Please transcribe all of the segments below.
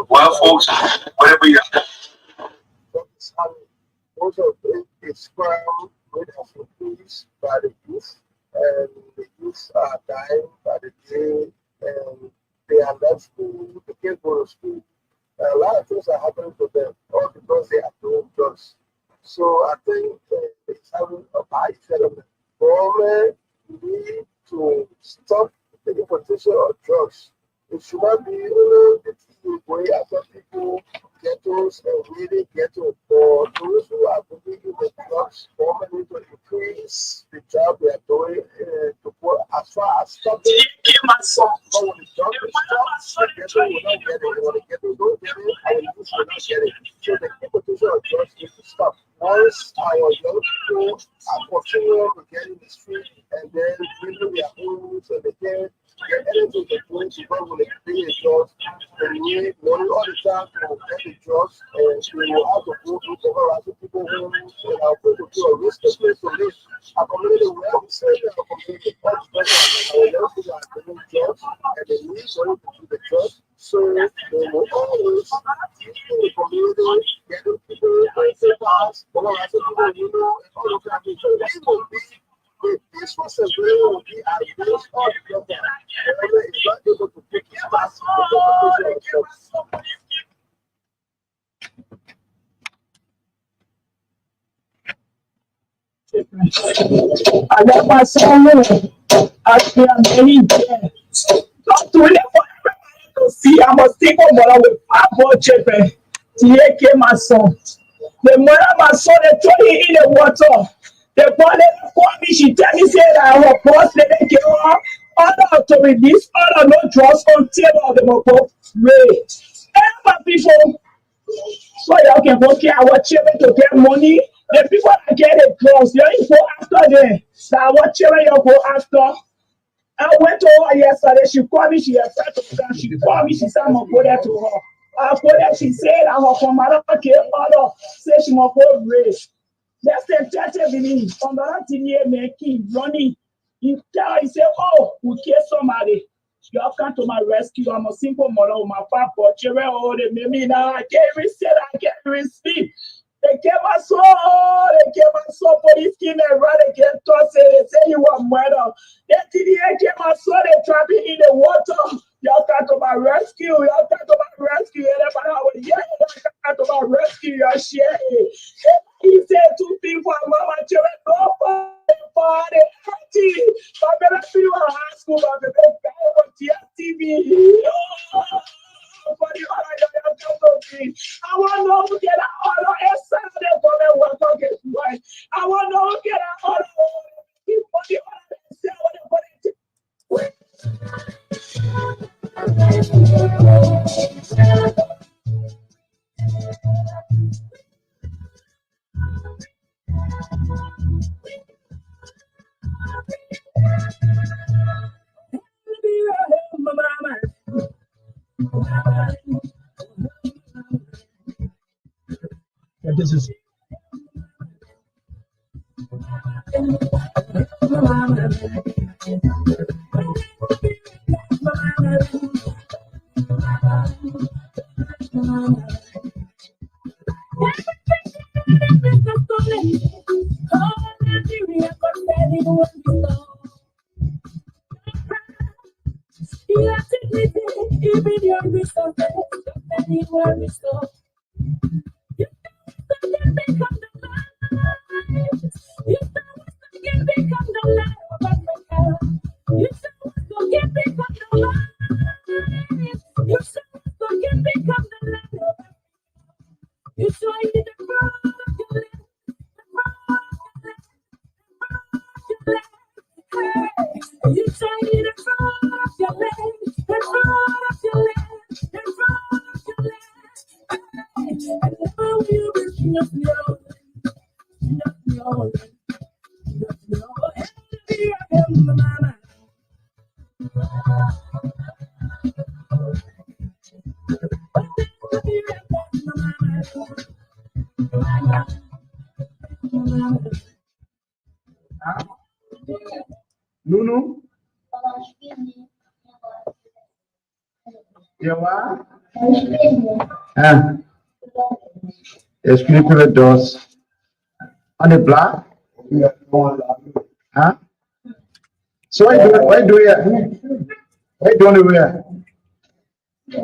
Well, folks, whatever you're once our young people are continuing to get in the street and then building their homes and again, the energy is going to go with the big drugs and need money all the time to get the drugs and we will have to go through several other people homes and are going to do a risk of place to live. Our community will have to say that our community is because our young people are doing drugs and they need money to do the drugs. So they will always keep the community, getting people, papers, all of that, you know, and all of that. So they will be this was a way will be against all the government. Whoever is not able to take his task I got my son I can't believe it. Not to let everybody to see. I must take a mother with 5 more children. Take my son. The mother of my son, they throw him in the water. The father called me, she tell me, say that our boss, they make it order to release order, no drugs on table of the mobile rate. Ever people, so y'all can go get our children to get money. The people that get the drugs, you go after them. So our children, you go after. I went to her yesterday. She called me. She expected to come. She called me. She said, I'm going to go there to her. I go there. She said, I'm going to come out of the order. Say she must go race. Let's say, Tete believe. On the other thing, man, keep running. You tell her, you say, oh, we kill somebody. You have come to my rescue. I'm a simple mother with my papa. Children, oh, they made me now. I can't even say that. I can't even speak. They came my soul. They came my soul for this skin and run. They can't toss it. They say you are murder. They came my soul. They trap me in the water. Y'all come to my rescue. Y'all come to my rescue. Everybody, yeah, y'all come to my rescue. Y'all share it. He said 2 people, mama, children, no party, empty. My baby, feel high school. My baby, go on TV. For the other, I want to know who get an order and Saturday for them work on get right. I want to know who get an order for the other and Saturday for them. This is Nunu? You are? Explain to the doors. On the block? Huh? So what do you do? What do you do?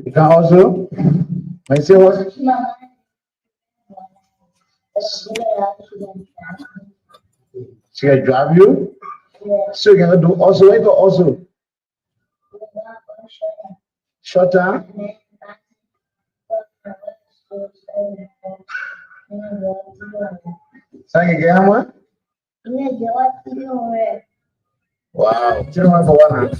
You can also? I say what? She can drive you? So you can do also, what do also? Shorter? Sang again, what? Wow, you don't want for one.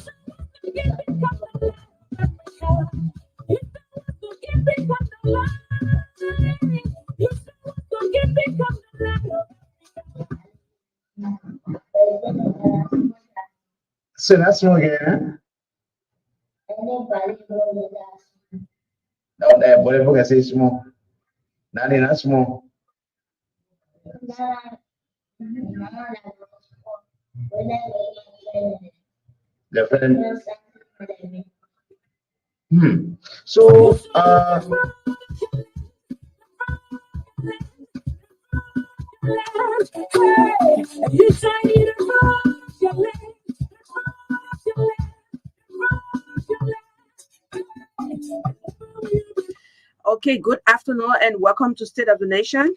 So that's one again. No, that whatever I say small. Not in that small. Different. Hmm. So Okay, good afternoon and welcome to State of the Nation.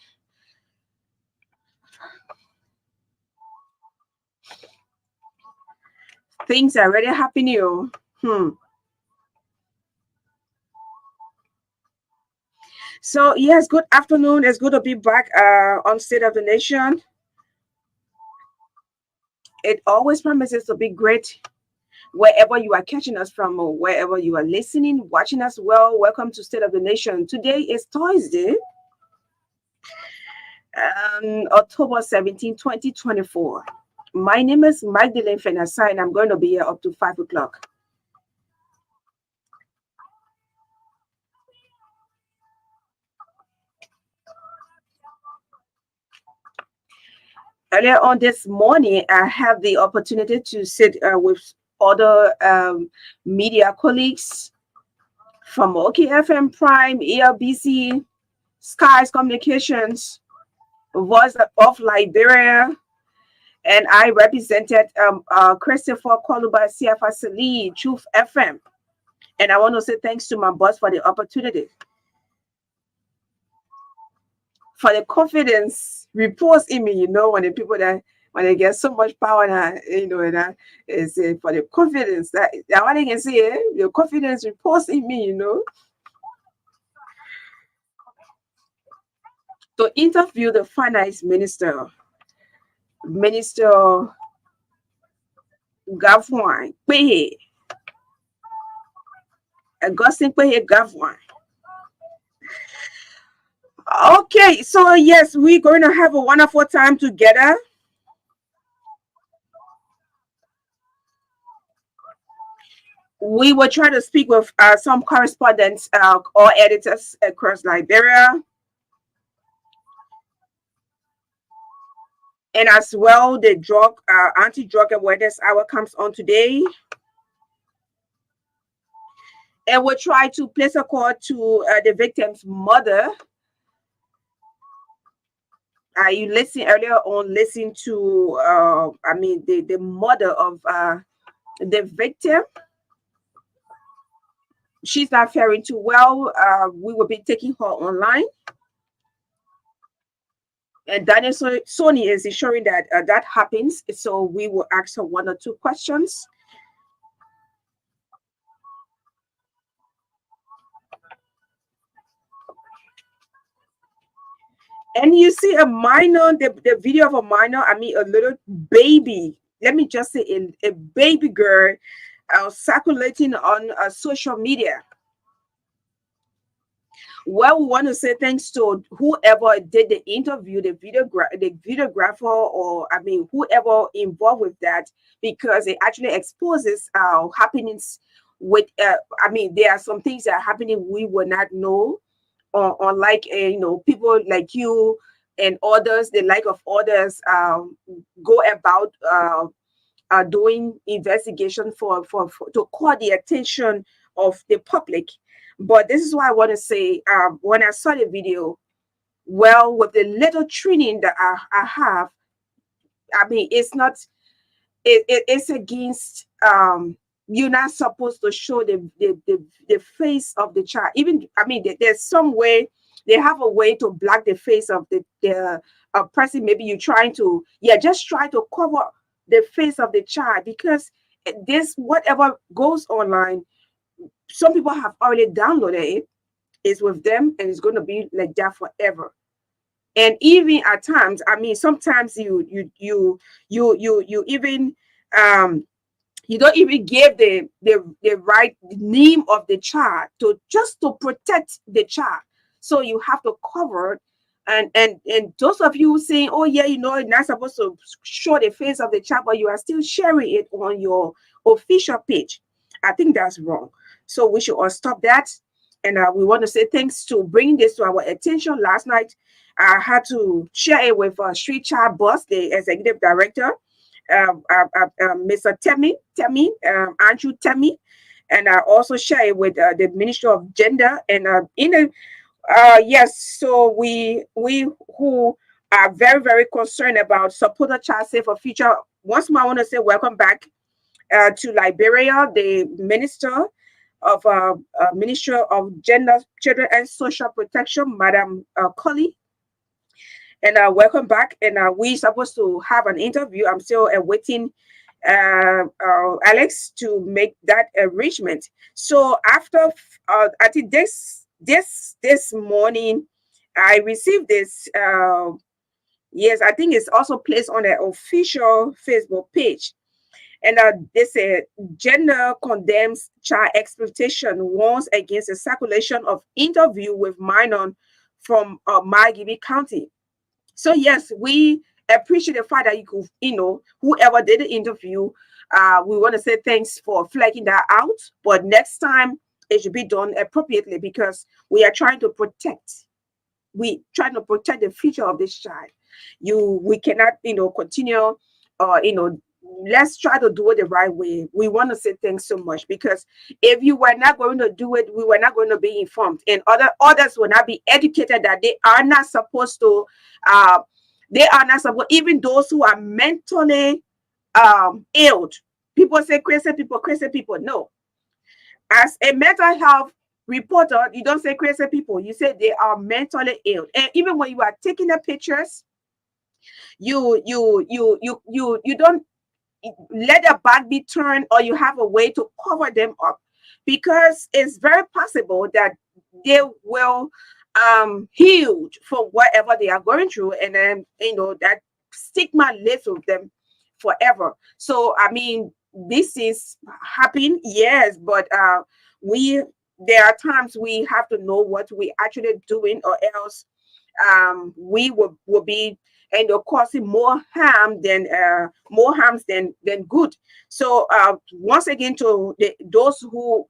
Things are already happening. So yes, good afternoon. It's good to be back on State of the Nation. It always promises to be great wherever you are catching us from or wherever you are listening, watching us. Well, welcome to State of the Nation. Today is Thursday, October 17, 2024. My name is Magdalene Saah, and I'm going to be here up to 5 o'clock. Earlier on this morning, I had the opportunity to sit with other media colleagues from OKFM Prime, ELBC, Skies Communications, Voice of Liberia, and I represented Christopher Koluba CFA Truth FM. And I want to say thanks to my boss for the opportunity, for the confidence reports in me. When the people that when they get so much power, and that is for the confidence that what I can say, the confidence reports in me. To interview the finance minister, Minister Gavwan Pehe, Augustine Pehe Gavwan. Okay, so yes, we're going to have a wonderful time together. We will try to speak with some correspondents or editors across Liberia. And as well, the anti-drug awareness hour comes on today. And we'll try to place a call to the victim's mother. You listen earlier on, listen to, the mother of the victim. She's not faring too well. We will be taking her online. And Daniel Sony is ensuring that that happens. So we will ask her one or two questions. And you see a minor, the video of a minor, a little baby. Let me just say a baby girl circulating on social media. Well, we want to say thanks to whoever did the interview, the videographer, or whoever involved with that, because it actually exposes happenings with. There are some things that are happening we will not know, unlike people like you and others, the like of others, go about doing investigation for to call the attention of the public. But this is why I want to say, when I saw the video, well, with the little training that I have, it's not, it's against, you're not supposed to show the face of the child. Even, there's some way, they have a way to block the face of the person. Maybe you're trying to, just try to cover the face of the child, because this, whatever goes online, some people have already downloaded it. It's with them, and it's going to be like that forever. And even at times, sometimes you even you don't even give the right name of the child to just to protect the child. So you have to cover And those of you saying, oh yeah, you know, you're not supposed to show the face of the child, but you are still sharing it on your official page. I think that's wrong. So we should all stop that. And we want to say thanks to bringing this to our attention. Last night, I had to share it with Street Child Boss, the executive director, Mr. Andrew Temi, and I also share it with the Ministry of Gender. And in a yes, so we who are very very concerned about support a child safe for future. Once more, I want to say welcome back to Liberia, the Minister of Gender, Children and Social Protection, Madam Colley, and welcome back. And we supposed to have an interview. I'm still awaiting Alex to make that arrangement. So after I think this morning, I received this. Yes, I think it's also placed on the official Facebook page. And they say gender condemns child exploitation, warns against the circulation of interview with minor from Magdalene County. So yes, we appreciate the fact that you could, you know, whoever did the interview, we want to say thanks for flagging that out. But next time it should be done appropriately because we are trying to protect. We trying to protect the future of this child. We cannot, you know, continue, you know. Let's try to do it the right way. We want to say thanks so much because if you were not going to do it, we were not going to be informed, and others will not be educated that they are not supposed to. They are not supposed. Even those who are mentally ill. People say crazy people, crazy people. No, as a mental health reporter, you don't say crazy people. You say they are mentally ill, and even when you are taking the pictures, you don't let their back be turned, or you have a way to cover them up, because it's very possible that they will heal for whatever they are going through, and then you know that stigma lives with them forever. So I mean, this is happening, yes, but we there are times we have to know what we actually doing, or else we will be and causing more harms than good. So once again, to those who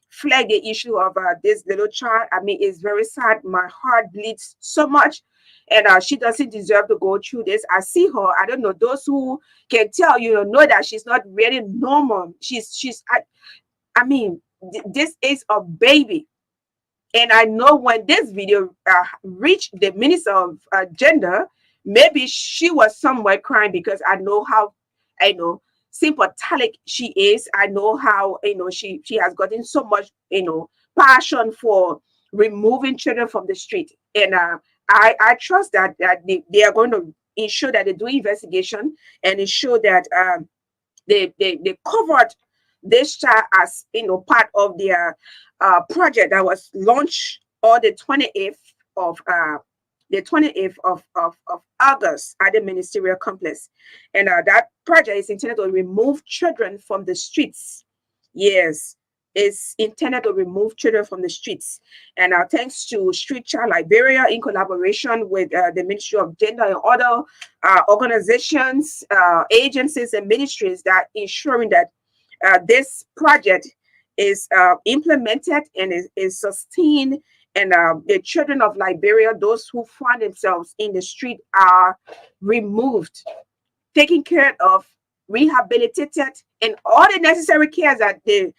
flag the issue of this little child, I mean, it's very sad. My heart bleeds so much, and she doesn't deserve to go through this. I see her. I don't know, those who can tell you know that she's not really normal. I mean, this is a baby. And I know when this video reached the Minister of Gender, maybe she was somewhere crying, because I know how, I know, sympathetic she is. I know how, you know, she has gotten so much, you know, passion for removing children from the street. And I trust that they are going to ensure that they do investigation and ensure that they covered this child as, you know, part of their project that was launched on the 28th of August at the ministerial complex. And that project is intended to remove children from the streets. Yes, it's intended to remove children from the streets. And thanks to Street Child Liberia, in collaboration with the Ministry of Gender and other organizations, agencies, and ministries, that ensuring that this project is implemented and is sustained, and the children of Liberia, those who find themselves in the street, are removed, taken care of, rehabilitated, and all the necessary care that they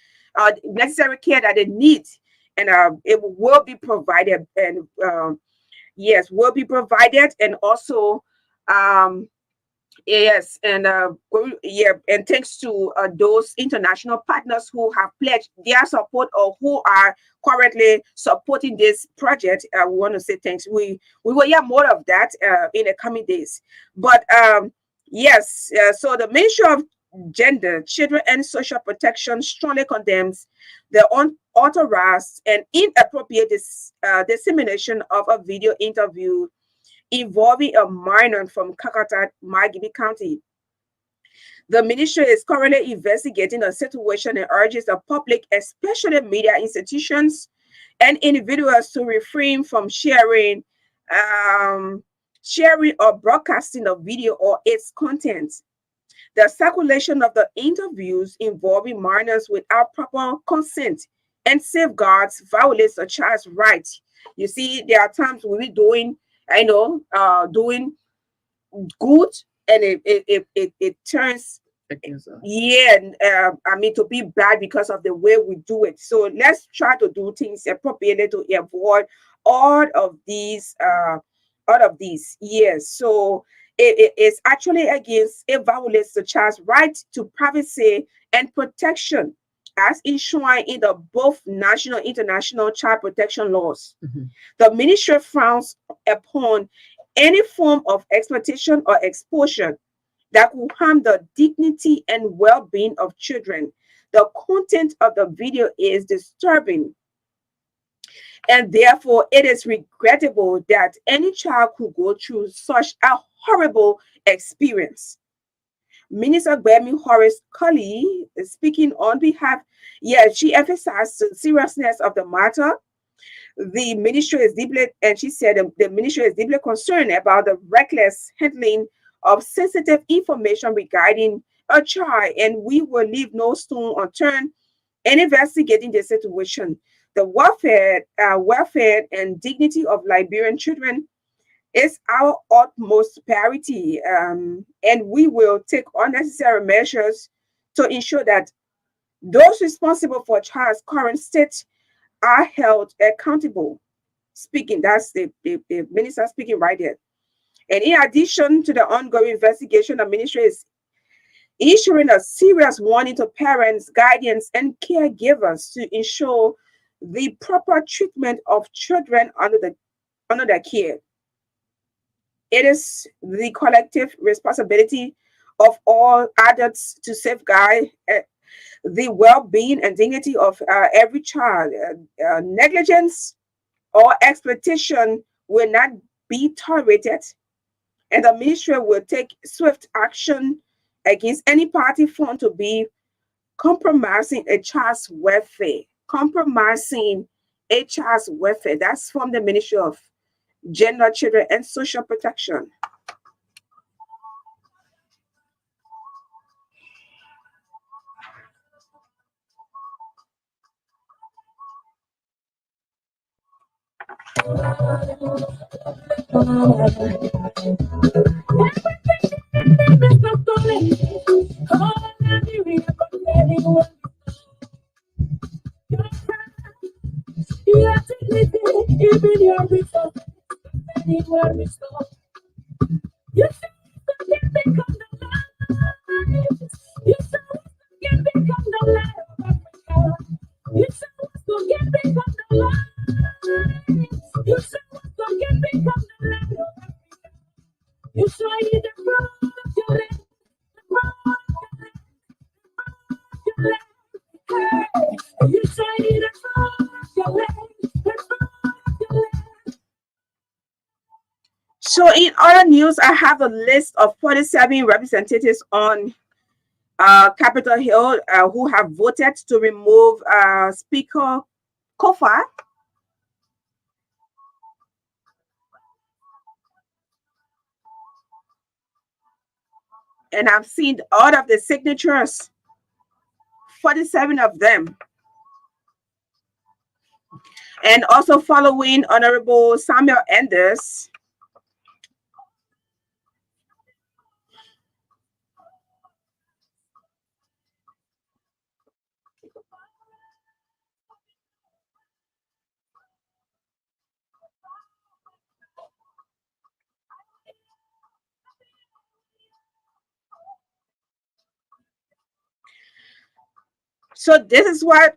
need, and it will be provided, and yes, will be provided, and also yes, and yeah, and thanks to those international partners who have pledged their support, or who are currently supporting this project. We want to say thanks. We will hear more of that in the coming days. But yes, so the Ministry of Gender, Children and Social Protection strongly condemns the unauthorized and inappropriate dissemination of a video interview involving a minor from Kakata, Magdalene County. The ministry is currently investigating the situation and urges the public, especially media institutions and individuals, to refrain from sharing sharing or broadcasting of video or its content. The circulation of the interviews involving minors without proper consent and safeguards violates a child's rights. You see, there are times we be doing, doing good, and it turns, yeah, I mean, to be bad because of the way we do it. So let's try to do things appropriately to avoid all of these yes. So it is actually against, it violates the child's right to privacy and protection as enshrined in the both national and international child protection laws. The ministry frowns upon any form of exploitation or exposure that will harm the dignity and well-being of children. The content of the video is disturbing, and therefore it is regrettable that any child could go through such a horrible experience. Minister Gbemi Horace Cully is speaking on behalf. Yes, she emphasized the seriousness of the matter. The ministry is deeply, and she said the ministry is deeply concerned about the reckless handling of sensitive information regarding a child, and we will leave no stone unturned in investigating the situation. The welfare and dignity of Liberian children is our utmost priority, and we will take unnecessary measures to ensure that those responsible for a child's current state are held accountable. Speaking, that's the minister speaking right there. And in addition to the ongoing investigation, the ministry is issuing a serious warning to parents, guardians, and caregivers to ensure the proper treatment of children under their care. It is the collective responsibility of all adults to safeguard the well-being and dignity of every child. Negligence or exploitation will not be tolerated, and the ministry will take swift action against any party found to be compromising a child's welfare. Compromising a child's welfare. That's from the Ministry of Gender, Children, and Social Protection. So in other news, I have a list of 47 representatives on Capitol Hill who have voted to remove Speaker Kofa. And I've seen all of the signatures, 47 of them. And also following Honorable Samuel Enders. So this is what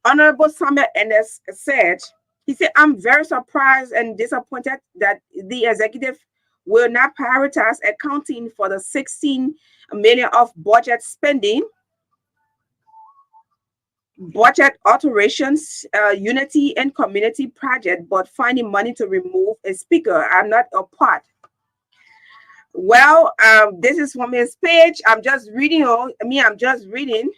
Honorable Samuel Enders said. He said, I'm very surprised and disappointed that the executive will not prioritize accounting for the 16 million of budget spending, budget alterations, unity and community project, but finding money to remove a speaker. I'm not a part. Well, this is from his page. I'm just reading. I'm just reading.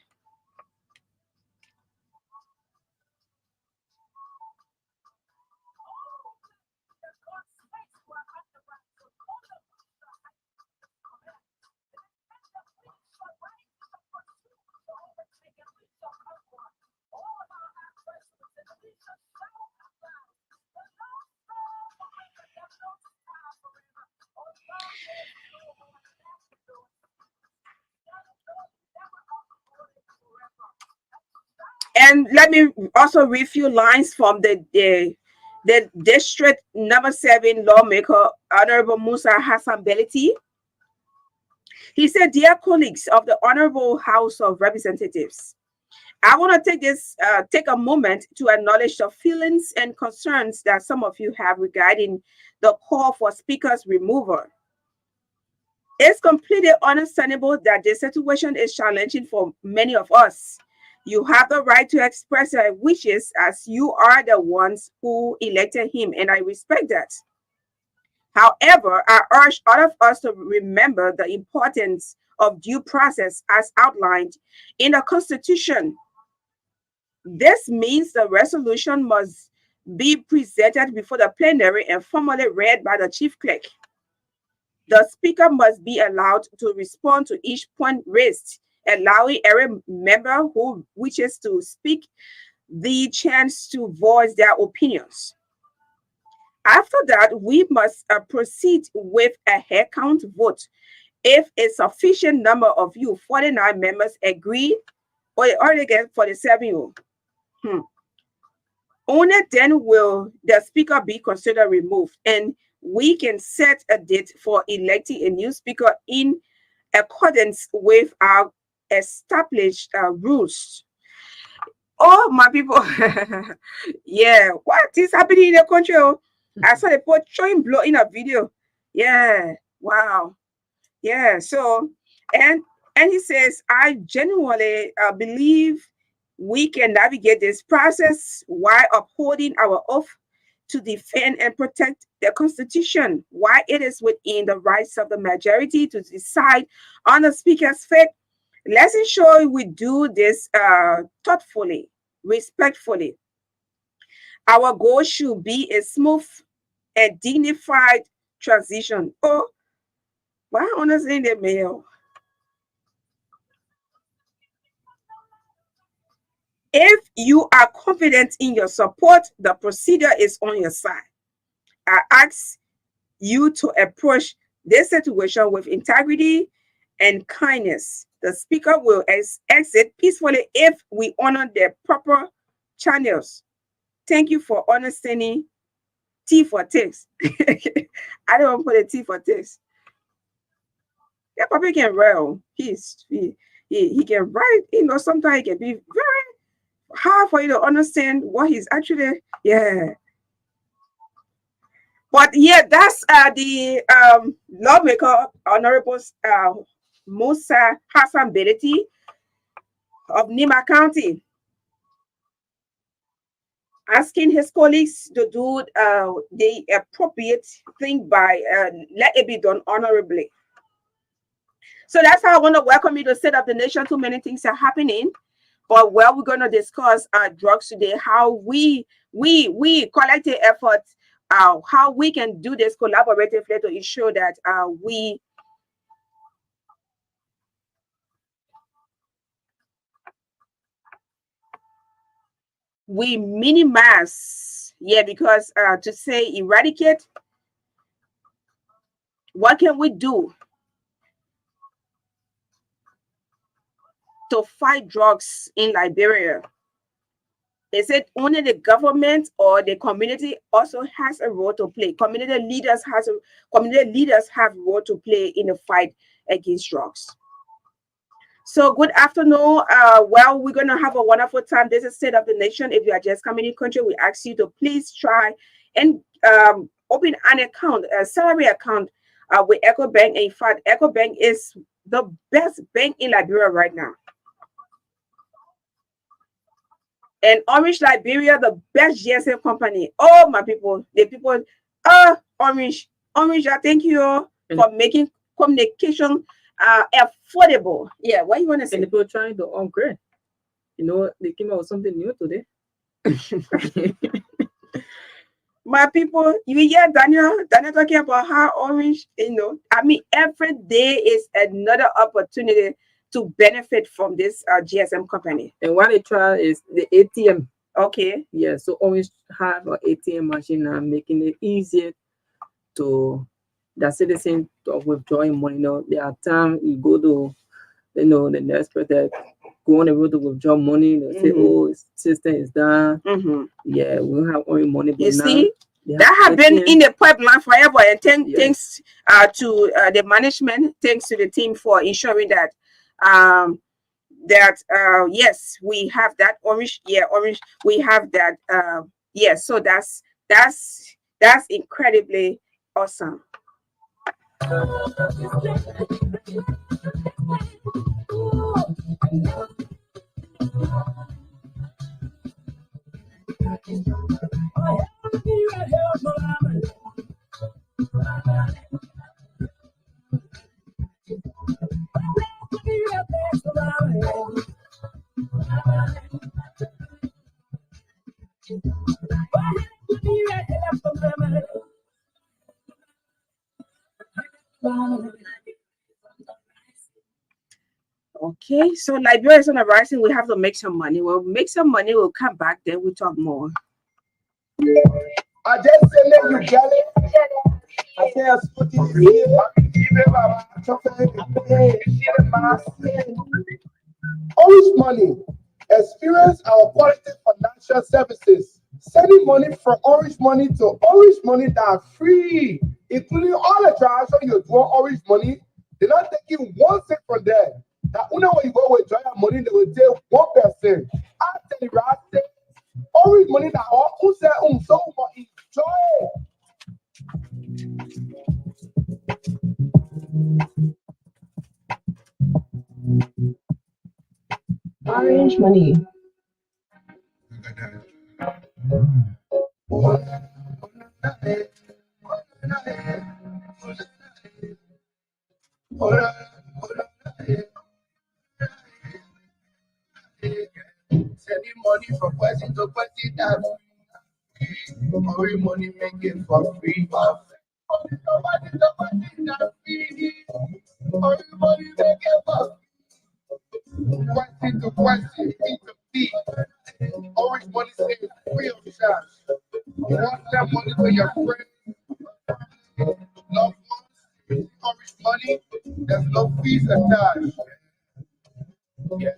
And let me also read a few lines from the district number 7 lawmaker, Honorable Musa Hassan Beliti. He said, "Dear colleagues of the Honorable House of Representatives, I want to take a moment to acknowledge the feelings and concerns that some of you have regarding the call for Speaker's removal. It's completely understandable that the situation is challenging for many of us. You have the right to express your wishes as you are the ones who elected him, and I respect that. However, I urge all of us to remember the importance of due process as outlined in the Constitution. This means the resolution must be presented before the plenary and formally read by the chief clerk. The speaker must be allowed to respond to each point raised, allowing every member who wishes to speak the chance to voice their opinions. After that, we must proceed with a head count vote. If a sufficient number of you, 49 members, agree, or again 47 you, only then will the speaker be considered removed, and we can set a date for electing a new speaker in accordance with our established rules. Oh, my people. Yeah, what is happening in the country? Oh, I saw the poor showing blow in a video. Yeah, wow. Yeah, so, and he says, I genuinely believe we can navigate this process while upholding our oath to defend and protect the Constitution, while it is within the rights of the majority to decide on the Speaker's fate. Let's ensure we do this thoughtfully, respectfully. Our goal should be a smooth and dignified transition. Oh, why honestly in the mail? If you are confident in your support, the procedure is on your side. I ask you to approach this situation with integrity and kindness. The speaker will exit peacefully if we honor the proper channels. Thank you for understanding. T for text. I don't put a T for text. Yeah, Papa can write. Oh. He can write. Sometimes it can be very hard for you to understand what he's actually. Yeah. But yeah, that's the lawmaker, Honorable Musa Hassan Beleti of Nima County, asking his colleagues to do the appropriate thing by let it be done honorably. So that's how I want to welcome you to State of the Nation. Too many things are happening, but we're going to discuss drugs today. How we collective efforts, how we can do this collaboratively to ensure that we minimize. Yeah, because to say eradicate, what can we do to fight drugs in Liberia? Is it only the government or the community also has a role to play? Community leaders have a role to play in the fight against drugs. So good afternoon. Well, we're going to have a wonderful time. This is State of the Nation. If you are just coming in country, we ask you to please try and open an account, a salary account with EcoBank. In fact, EcoBank is the best bank in Liberia right now. And Orange Liberia, the best GSM company. Oh, my people, the people, Orange, I thank you for making communication affordable. Yeah, what you want to say? And people trying to upgrade. They came out with something new today. My people, you hear Daniel talking about how Orange, every day is another opportunity to benefit from this GSM company. And what they try is the ATM. Okay. Yeah, so Orange have an ATM machine now, making it easier to the citizen of withdrawing money. There are times you go to, the next protect go on the road to withdraw money. They say, oh, system is down. Yeah, we don't have only money. But you now, see, that have been in the pipeline forever. And thanks to the management, thanks to the team for ensuring that yes, we have that orange. Yeah, orange. We have that. Yes, so that's incredibly awesome. Okay, so Liberia is on the rising. We have to make some money. We'll make some money. We'll come back. Then we'll talk more. I just say let you get it. I say I put it here. Orange Money. Experience our quality financial services. Sending money from Orange Money to Orange Money that are free, including all the transactions you do on Orange Money. They're not taking 1 cent from there. Now, when you go withdraw your money, they will take 1%. After the right thing, Orange Money that all who say so much enjoy. Orange Money. Sending money from person to person that Orange Money make it for free. Orange Money make it for free. Question to question, B to B. Orange Money says free of charge. You want that money to your friends, loved ones, Orange Money, there's no fees attached. Yeah.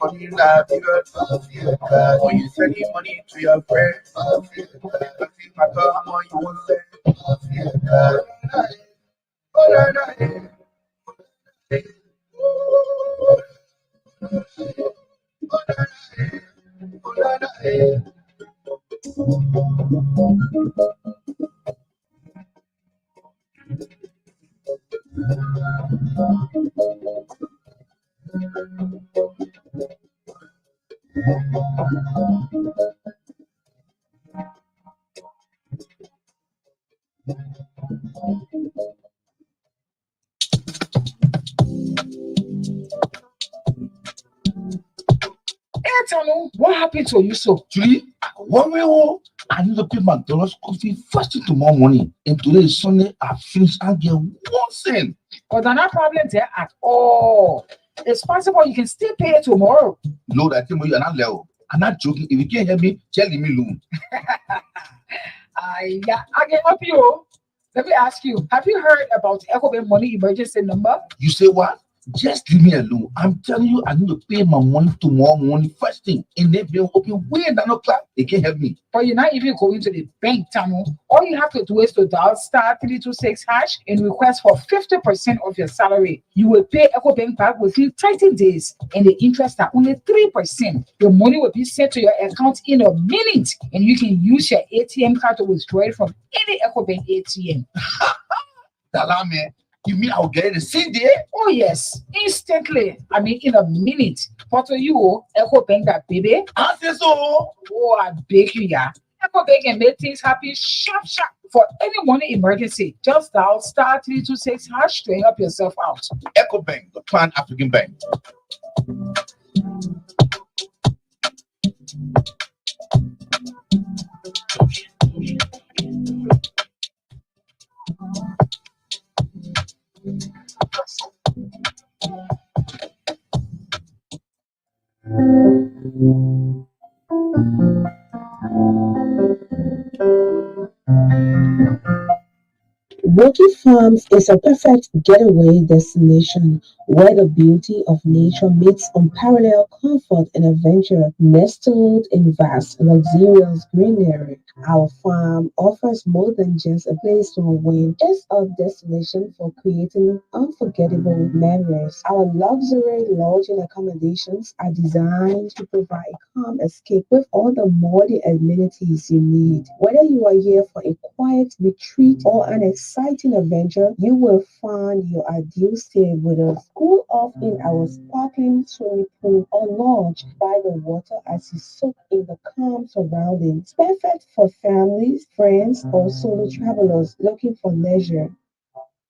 Money, when you send money to your friends, matter how much you want to What happened to you, so? Julie, I need to pay McDonald's coffee first thing tomorrow morning. And today is Sunday. I finished and get 1 cent. But there's no problem there at all. It's possible you can still pay it tomorrow. Lord, I tell you, you're not level. I'm not joking. If you can't help me, tell me alone. Yeah, I can help you. Let me ask you, have you heard about EcoBank Money Emergency Number? You say what? Just leave me alone. I'm telling you, I need to pay my money tomorrow morning first thing. And they've been open way down the clock. They can't help me. But you're not even going to the bank, Tamo. All you have to do is to dial *326# and request for 50% of your salary. You will pay EcoBank back within 30 days, and the interest are only 3%. Your money will be sent to your account in a minute, and you can use your ATM card to withdraw it from any EcoBank ATM. Dalame, you mean I'll get it the same day? Oh yes, instantly. I mean, in a minute. But to you, EcoBank that baby. I say so. Oh, I beg you, yeah. EcoBank can make things happen sharp. For any money emergency, just dial *326# to help yourself out. EcoBank, the Pan African Bank. Rocky Farms is a perfect getaway destination where the beauty of nature meets unparalleled comfort and adventure. Nestled in vast, luxurious greenery, our farm offers more than just a place to unwind. It's a destination for creating unforgettable memories. Our luxury lodging accommodations are designed to provide a calm escape with all the modern amenities you need. Whether you are here for a quiet retreat or an exciting adventure, you will find your ideal stay with us. Cool off in our sparkling swimming pool or lodge by the water as you soak in the calm surroundings. Perfect for families, friends, or solo travelers looking for leisure.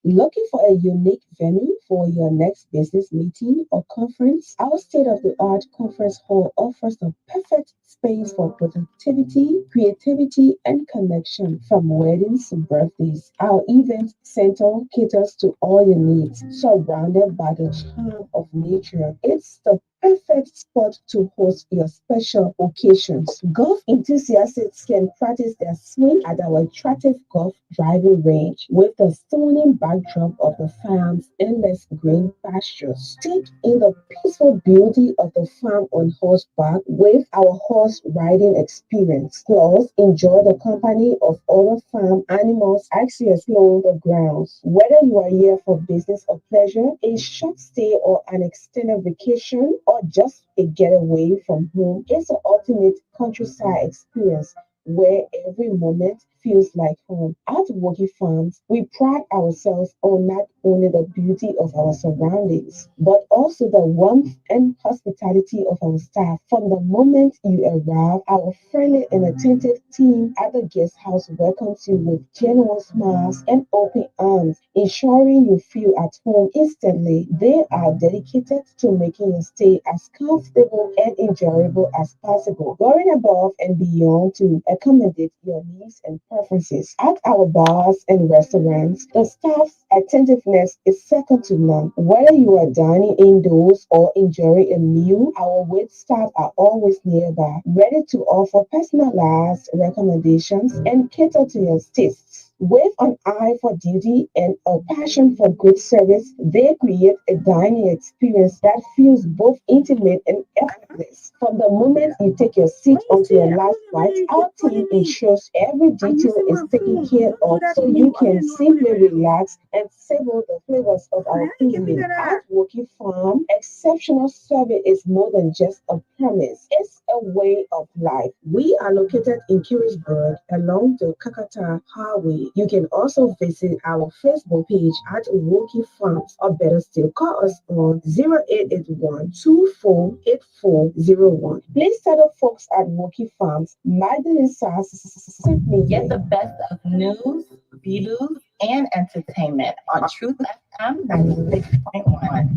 Looking for a unique venue for your next business meeting or conference? Our state of the art conference hall offers the perfect space for productivity, creativity, and connection from weddings to birthdays. Our event center caters to all your needs, surrounded by the charm of nature. It's the perfect spot to host your special occasions. Golf enthusiasts can practice their swing at our attractive golf driving range with the stunning backdrop of the farm's endless green pastures. Take in the peaceful beauty of the farm on horseback with our horse riding experience. Plus, enjoy the company of other farm animals as you explore the grounds. Whether you are here for business or pleasure, a short stay or an extended vacation, or just a getaway from home, it's the ultimate countryside experience where every moment feels like home. At Woki Farms, we pride ourselves on not only the beauty of our surroundings, but also the warmth and hospitality of our staff. From the moment you arrive, our friendly and attentive team at the guest house welcomes you with genuine smiles and open arms, ensuring you feel at home instantly. They are dedicated to making your stay as comfortable and enjoyable as possible, going above and beyond to accommodate your needs and preferences. At our bars and restaurants, the staff's attentiveness is second to none. Whether you are dining indoors or enjoying a meal, our wait staff are always nearby, ready to offer personalized recommendations and cater to your tastes. With an eye for duty and a passion for great service, they create a dining experience that feels both intimate and effortless. From the moment you take your seat What is onto your it? I last don't know flight, whether you keep our team calling me. ensures every I'm detail using is my taken phone. care Don't do of that so to me. you Why can you know I'm simply living? relax and savor the flavors of How our you give me cuisine. At that? Woki Farm, exceptional service is more than just a promise, it's a way of life. We are located in Kingsburg along the Kakata Highway. You can also visit our Facebook page at Woki Farms, or better still, call us on 0881 248401. Please tell the folks at Woki Farms, Magdalene Saah sent me. Get the best of news, views, and entertainment on Truth FM 96.1.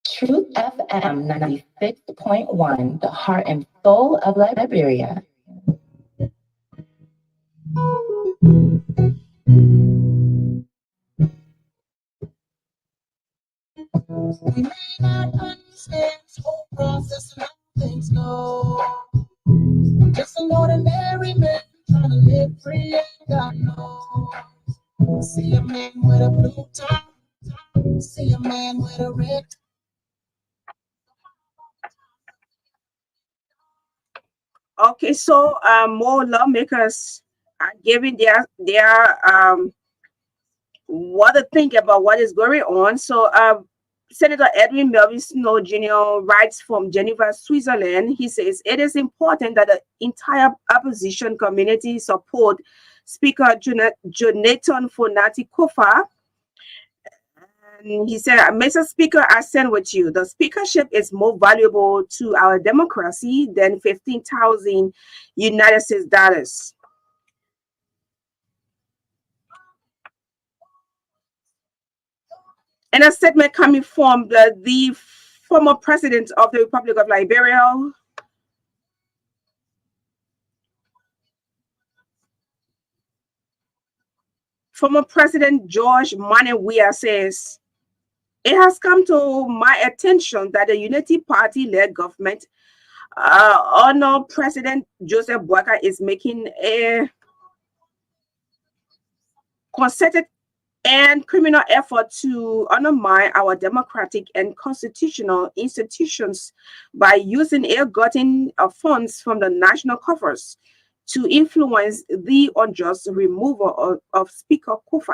Truth FM 96.1, the heart and soul of Liberia. We may not understand the whole process and how things go. Just an ordinary man trying to live free and God knows. See a man with a blue tie, see a man with a red. Okay, so more lawmakers are giving their what to think about what is going on. So Senator Edwin Melvin Snow Jr. writes from Geneva, Switzerland. He says it is important that the entire opposition community support Speaker Jonathan Fonati Kofa. And he said, Mr. Speaker, I stand with you. The speakership is more valuable to our democracy than 15,000 United States dollars. In a statement coming from the former president of the Republic of Liberia, former President George Manewia says, it has come to my attention that the Unity Party-led government under President Joseph Boakai is making a concerted and criminal effort to undermine our democratic and constitutional institutions by using ill-gotten funds from the national coffers to influence the unjust removal of Speaker Kufa.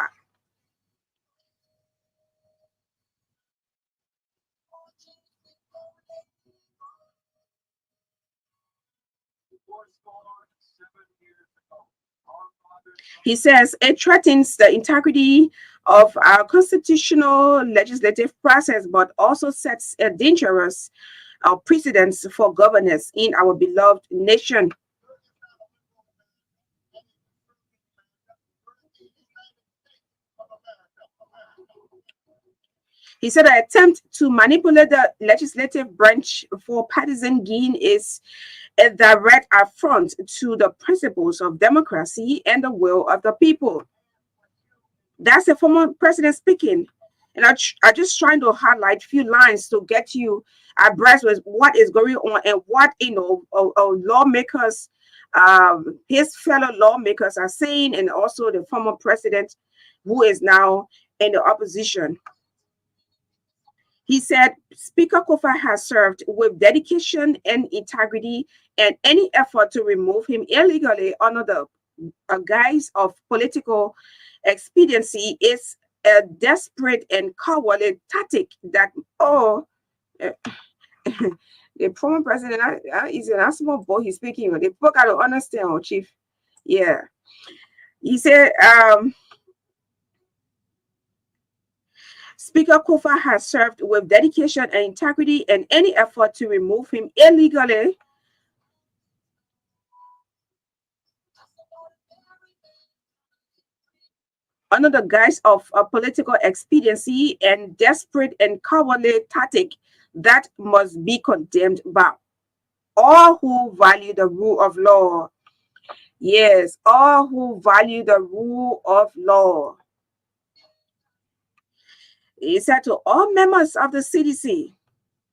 He says it threatens the integrity of our constitutional legislative process, but also sets a dangerous precedence for governance in our beloved nation. He said the attempt to manipulate the legislative branch for partisan gain is a direct affront to the principles of democracy and the will of the people. That's the former president speaking. And I just trying to highlight a few lines to get you abreast with what is going on and what lawmakers, his fellow lawmakers are saying, and also the former president who is now in the opposition. He said Speaker Kofa has served with dedication and integrity, and any effort to remove him illegally under the guise of political expediency is a desperate and cowardly tactic that, uh, the former president is an small boy he's speaking. The book I don't understand, Chief. Yeah. He said, Speaker Kofa has served with dedication and integrity, and any effort to remove him illegally under the guise of a political expediency and desperate and cowardly tactic that must be condemned by all who value the rule of law. Yes, all who value the rule of law. He said to all members of the CDC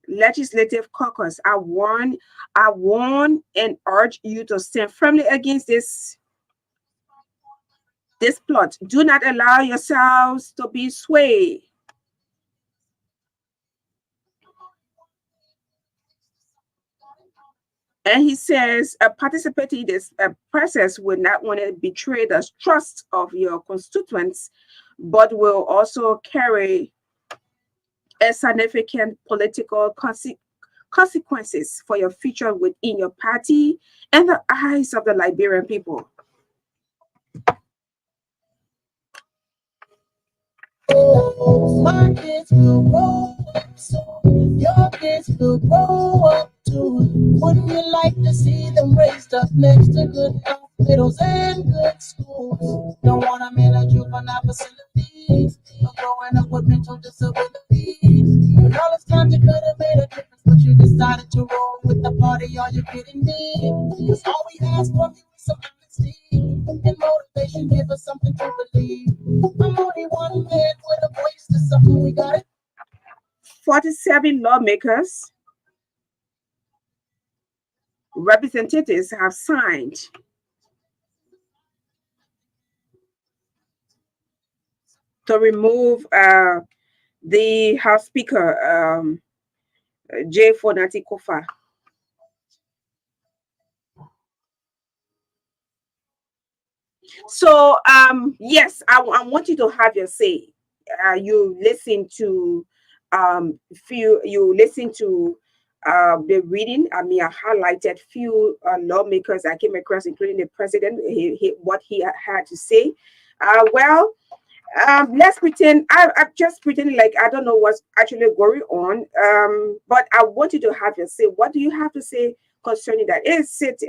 Legislative Caucus, I warn and urge you to stand firmly against this plot. Do not allow yourselves to be swayed. And he says, participating in this process will not want to betray the trust of your constituents, but will also carry a significant political consequences for your future within your party and the eyes of the Liberian people. My kids will grow up soon. Your kids will grow up too. Wouldn't you like to see them raised up next to good hospitals and good schools? Don't want them in a juvenile facilities or growing up with mental disabilities. When all this time you could have made a difference, but you decided to roll with the party. Are you kidding me? Because all we ask from you is some honesty and motivation. Give us something to believe. I'm only one man with a voice to something we got it. 47 lawmakers, representatives have signed to remove the House Speaker, J. Fonati Kofa. So, yes, I want you to have your say. You listen to the reading. I mean, I highlighted few lawmakers I came across, including the president, what he had to say. Let's pretend I'm just pretending like I don't know what's actually going on. But I want you to have your say. What do you have to say concerning that? Is it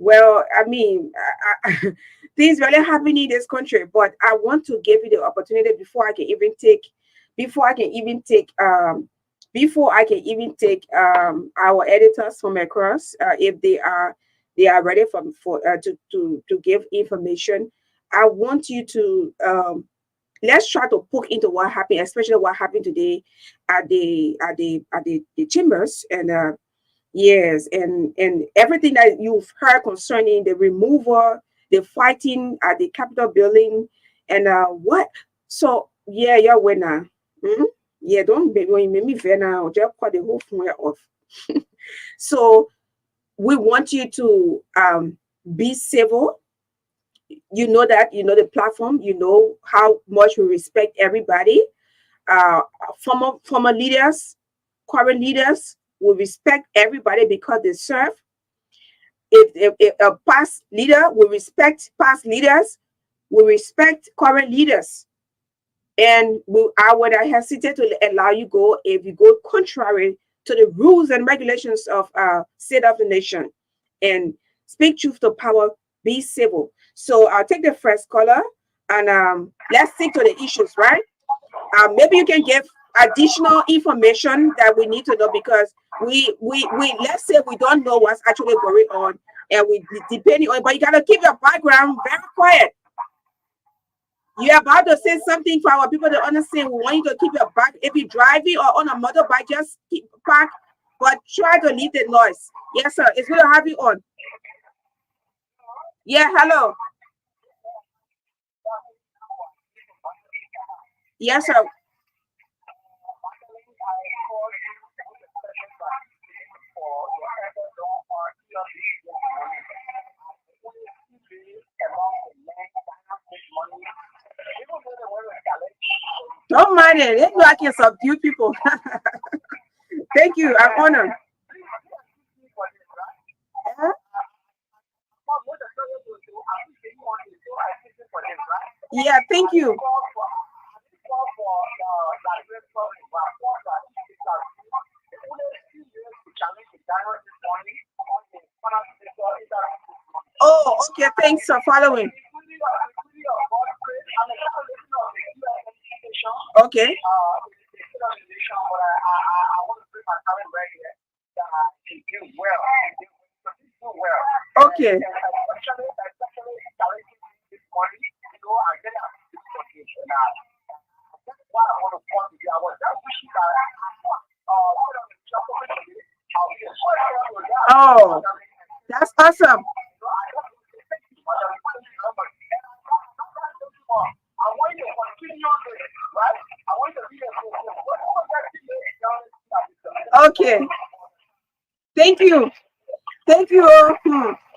well, I mean, things really happen in this country, but I want to give you the opportunity before I can even take before I can even take our editors from across, if they are ready to give information. I want you to let's try to poke into what happened, especially what happened today at the chambers. And yes, and everything that you've heard concerning the removal, the fighting at the Capitol building, and what. So yeah, you're winner. Hmm? Yeah, don't be when you make me fair now. Just cut the whole phone off. So we want you to be civil. You know that, you know the platform, you know how much we respect everybody. uh former leaders, current leaders, we respect everybody because they serve. If a past leader, we respect past leaders, we respect current leaders. And I would hesitate to allow you go if you go contrary to the rules and regulations of state of the nation. And speak truth to power, be civil. So I'll take the first caller, and let's stick to the issues, right? Maybe you can give additional information that we need to know, because we let's say we don't know what's actually going on, and we depending on, but you gotta keep your background very quiet. You're about to say something for our people to understand. We want you to keep your back. If you're driving or on a motorbike, just keep park, but try to leave the noise. Yes, sir. It's good to have you on. Yeah, hello. Yes, sir. Don't mind it. It's like you subdue people. Thank you. I'm honored. Uh, Yeah, thank you. Oh, okay. Thanks for following. Okay. Okay. Oh, that's awesome. Okay. Thank you. Thank you.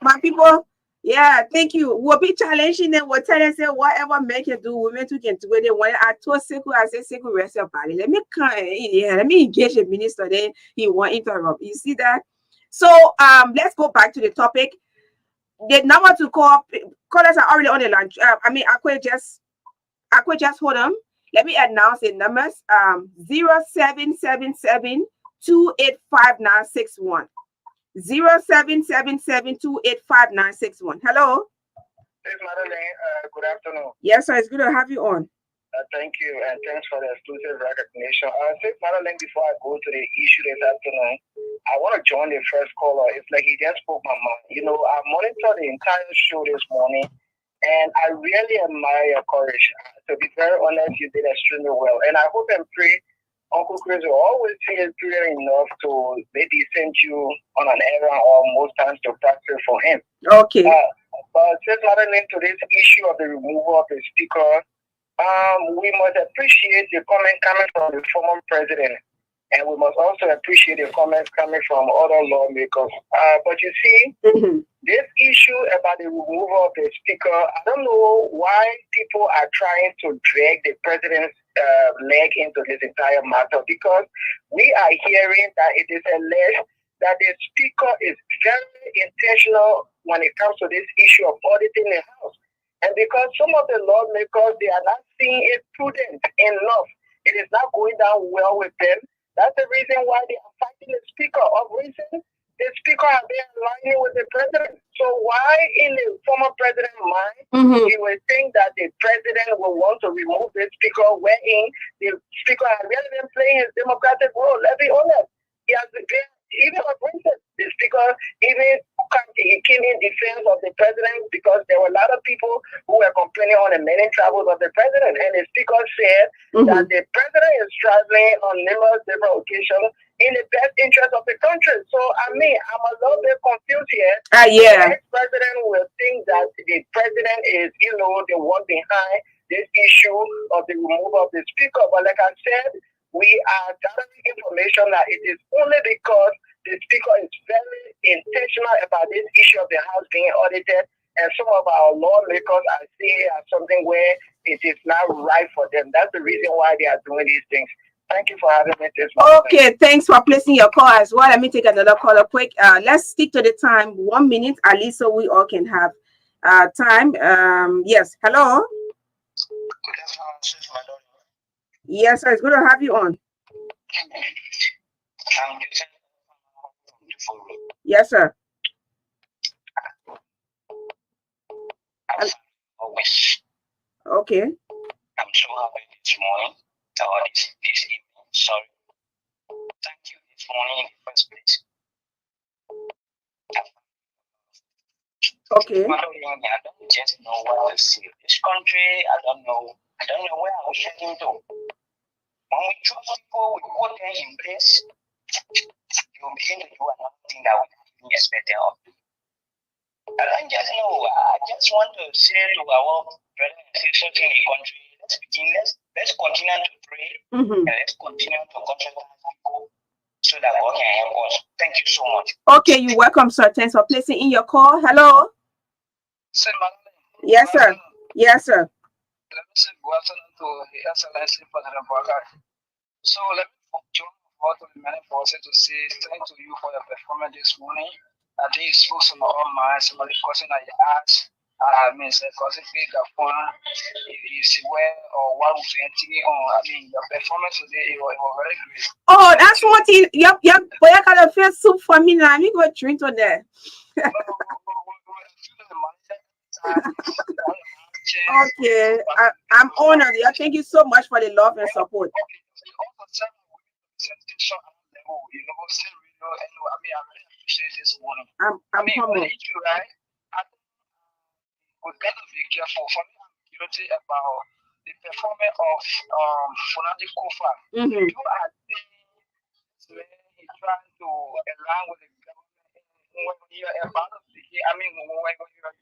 My people. Yeah, thank you. We'll be challenging them. We'll tell them, say, whatever men can do, women too can do it. They want. I told Sekou, I said, Sekou, rest your body. Let me come in here. Let me engage the minister. Then he won't interrupt. You see that? So let's go back to the topic. The number to call, callers are already on the line. I could just hold on. Let me announce the numbers. 0777 0777-285-961. Hello. Hey, Magdalene, good afternoon. Yes, sir. It's good to have you on. Thank you, and thanks for the exclusive recognition. Say, Magdalene, before I go to the issue this afternoon, I want to join the first caller. It's like he just spoke my mind. You know, I monitored the entire show this morning, and I really admire your courage. To be very honest, you did extremely well, and I hope and pray Uncle Chris will always say it's prudent enough to maybe send you on an errand or most times to practice for him. Okay. But since Magdalene, to this issue of the removal of the speaker, we must appreciate the comment coming from the former president, and we must also appreciate the comments coming from other lawmakers. But you see, this issue about the removal of the speaker, I don't know why people are trying to drag the president's leg into this entire matter, because we are hearing that it is alleged that the speaker is very intentional when it comes to this issue of auditing the House. And because some of the lawmakers, they are not seeing it prudent enough, it is not going down well with them. That's the reason why they are fighting the speaker. Of reason, the speaker has been aligning with the president. So why in the former president's mind, he would think that the president will want to remove the speaker, wherein the speaker has really been playing his democratic role. Let's be honest. He has been even appointed the speaker, even he came in defense of the president because there were a lot of people who were complaining on the many travels of the president. And the speaker said that the president is traveling on numerous different occasions in the best interest of the country. So, I mean, I'm a little bit confused here. The ex-president will think that the president is, you know, the one behind this issue of the removal of the speaker. But like I said, we are gathering information that it is only because the speaker is very intentional about this issue of the house being audited, and some of our lawmakers are seeing as something where it is not right for them. That's the reason why they are doing these things. Thank you for having me this morning. Okay, thanks for placing your call as well. Let me take another caller quick. Let's stick to the time, 1 minute at least, so we all can have time. Yes, hello. Yes, sir. It's good to have you on. Yes, sir. Okay. I'm so happy this morning or this evening. Sorry. Thank you this morning in the first place. Okay. I don't just know what to say. This country, I don't know where I was heading to. When we trust people, we put them in place, you'll begin to do another thing that we didn't expect them of. I don't just know. I just want to say to our brothers and sisters in the country, let's continue to pray and let's continue to control people so that God can help us. Thank you so much. Okay, you're welcome, sir. Thanks for placing in your call. Hello. Sir, yes, sir. Yes, sir. Let me say good afternoon to His Excellency President Bogart. So let me join all to the many forces to say thank to you for your performance this morning. I think you spoke some of our minds, some of the questions that you asked. I mean, because if you see where or what was you thinking on, I mean, your performance today, it was very great. Oh, that's what he, yep. Boy, I got a fair soup for me now. I'm going to drink on there. Okay, I'm honored. Yeah, thank you so much for the love and support. I'm humble. We've got to be careful. For me, I'm guilty about the performance of Funadi Kofa. You are saying he's trying to align with the government when you're about to begin. I mean, when you're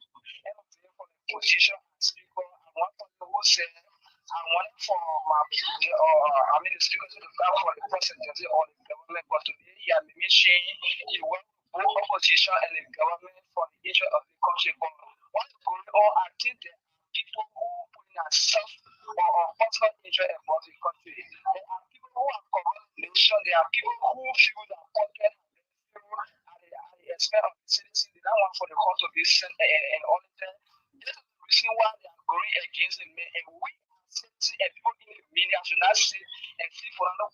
for the position as speaker, I want for the who said, I want for my the speaker to look out for the presidency or the government, but today he has been saying he wants both opposition and the government for the interest of the country. But what's going on? I think there are people who put in self or personal interest about the country. There are people who are corrupt nation. There are people who feel that pocket at the expense of the citizens. They don't want for the court to be sent and all that. This is the reason why they are going against the men. And we are sitting and people in the media should not sit and see for another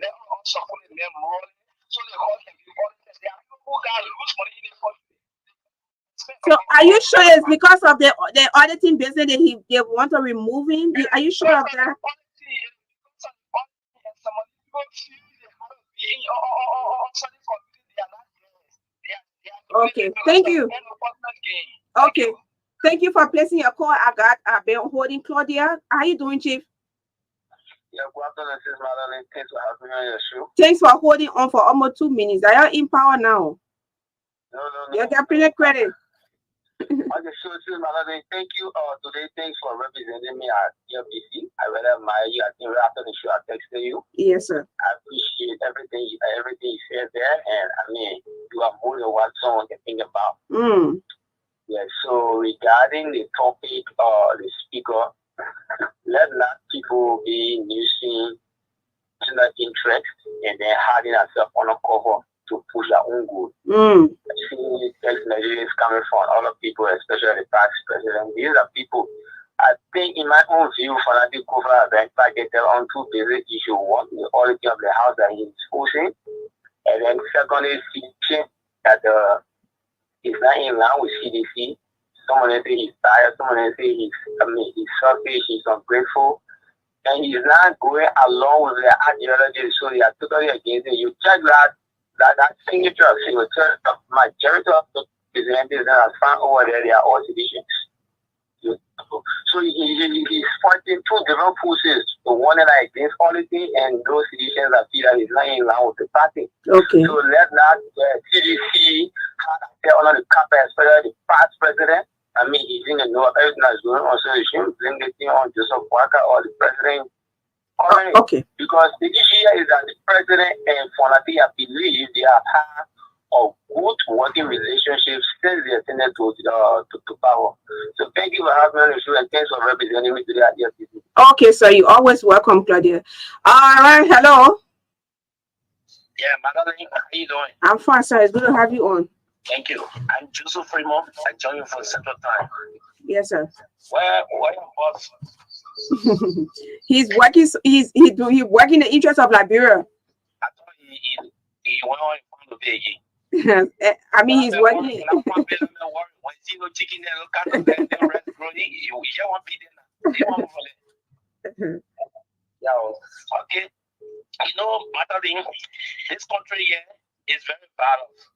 let them also support them morally so the court can be audited. There are people who got lose money in the country. So are you sure it's because of the auditing business that they want to remove him? Are you sure of that? Okay, thank you. Okay, thank you for placing your call. I've been holding Claudia. How you doing, Chief? Yeah, good afternoon, Sis Magdalene. Thanks for having me on your show. Thanks for holding on for almost 2 minutes. Are you in power now? No. You got plenty credit. Okay, so Sis Magdalene, thank you today. Thanks for representing me at ELBC. I really admire you. I think right after the show, I texted you. Yes, sir. I appreciate everything you said there, and I mean, you are more than what someone can think about. Yeah. So regarding the topic, the speaker, let not people be using personal interest and then hiding ourselves on a cover to push our own good. See text messages coming from other people, especially the past president. These are people, I think, in my own view, Fanati Kofa have been targeted on two basic issues. One, the quality of the house that he's pushing, And then secondly, teaching that he's not in line with CDC. Someone say he's tired, someone say he's selfish, he's ungrateful, and he's not going along with their ideology, so they are totally against it. You check that signature of the majority of the representatives that are found over there, they are all citizens. So he's fighting two different forces. The one that are against policy and those citizens that feel that he's not in line with the party. Okay. So let that CDC have under the carpet, especially the past president. I mean, he's in the know of everything that's going on, so he shouldn't blame the thing on Joseph Walker or the president. Okay. Because the issue here is that the president and Fonati, I believe they have had a good working relationship since they ascended to power. So thank you for having me on the show and thanks for representing me today at the FTC. Okay, so you're always welcome, Claudia. All right, hello. Yeah, Magdalene, how you doing? I'm fine, sir. It's good to have you on. Thank you. I'm Joseph Fremont. I join you for Central Time. Yes, sir. Where your boss? He's working. He's working in the interest of Liberia. I thought he went on the day. I mean, he's working. Okay. You know, Magdalene, this country here is very balanced.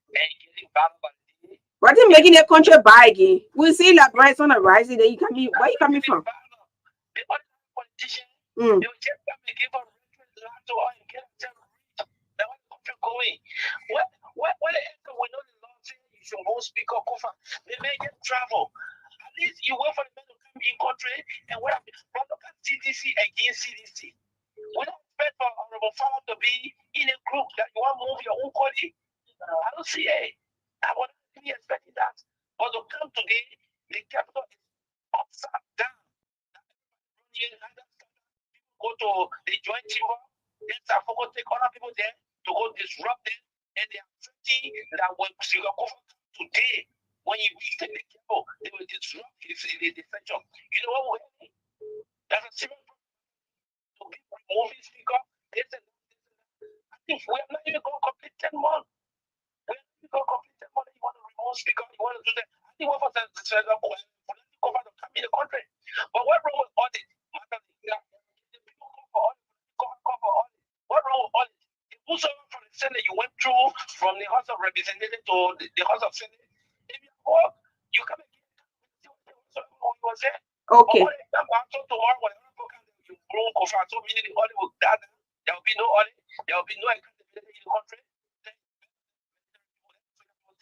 And getting balanced by the day. What is making the country bad again? We see Liberia is on the rise. Then you coming? Where you coming from? The other politicians, they will just come and give a land to us and get them rich. That's where the country going. Where the hell we know the law says you should go speak or cover. They may get travel. At least you wait for the men to come in country and what happens? But look at CDC against CDC. We don't expect for Honorable Farmer to be in a group that you want to move your own colleague. I don't see it. I wasn't really expecting that. But to come today, the capital is upside down. Go to the joint chamber, then I forgot to take other people there to go disrupt them, and they are thinking that when Singapore today, when you take the cable, they will disrupt the session. You know what will happen? That's a serious problem. To be removing speaker, I think we are not even going to complete 10 months. We're not even going to complete 10 months. You want to remove speaker, you want to do that. I think what was the cover to come in the country. But what wrong with audit? What wrong with audit? Whosoever from the Senate you went through from the House of Representatives to the House of Senate, if you work, you come and get was there. Okay. So tomorrow, when you bring Kofa, so meaning the audit will done. There will be no audit. There will be no accountability in the country.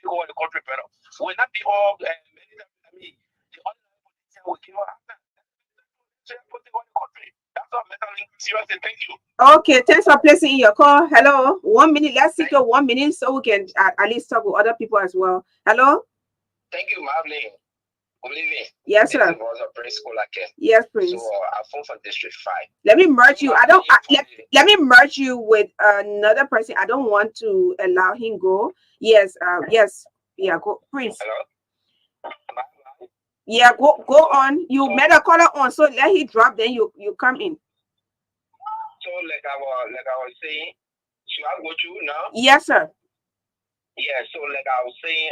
Go in the country better. Will not be all. I mean, the audit will give us. Thank you. Okay, thanks for placing in your call. Hello, 1 minute. Let's take a 1 minute so we can at least talk with other people as well. Hello. Thank you, Magdalene. Good evening. Yes, sir. It was a Prince Kolake. Yes, Prince. So I phone from District 5. Let me merge you. Let me merge you with another person. I don't want to allow him go. Yes. Yes. Yeah. Go, Prince. Hello. Yeah. Go on. You made a caller on, so let him drop. Then you come in. So like I was saying, should I go through now? Yes, sir. Yeah, so like I was saying,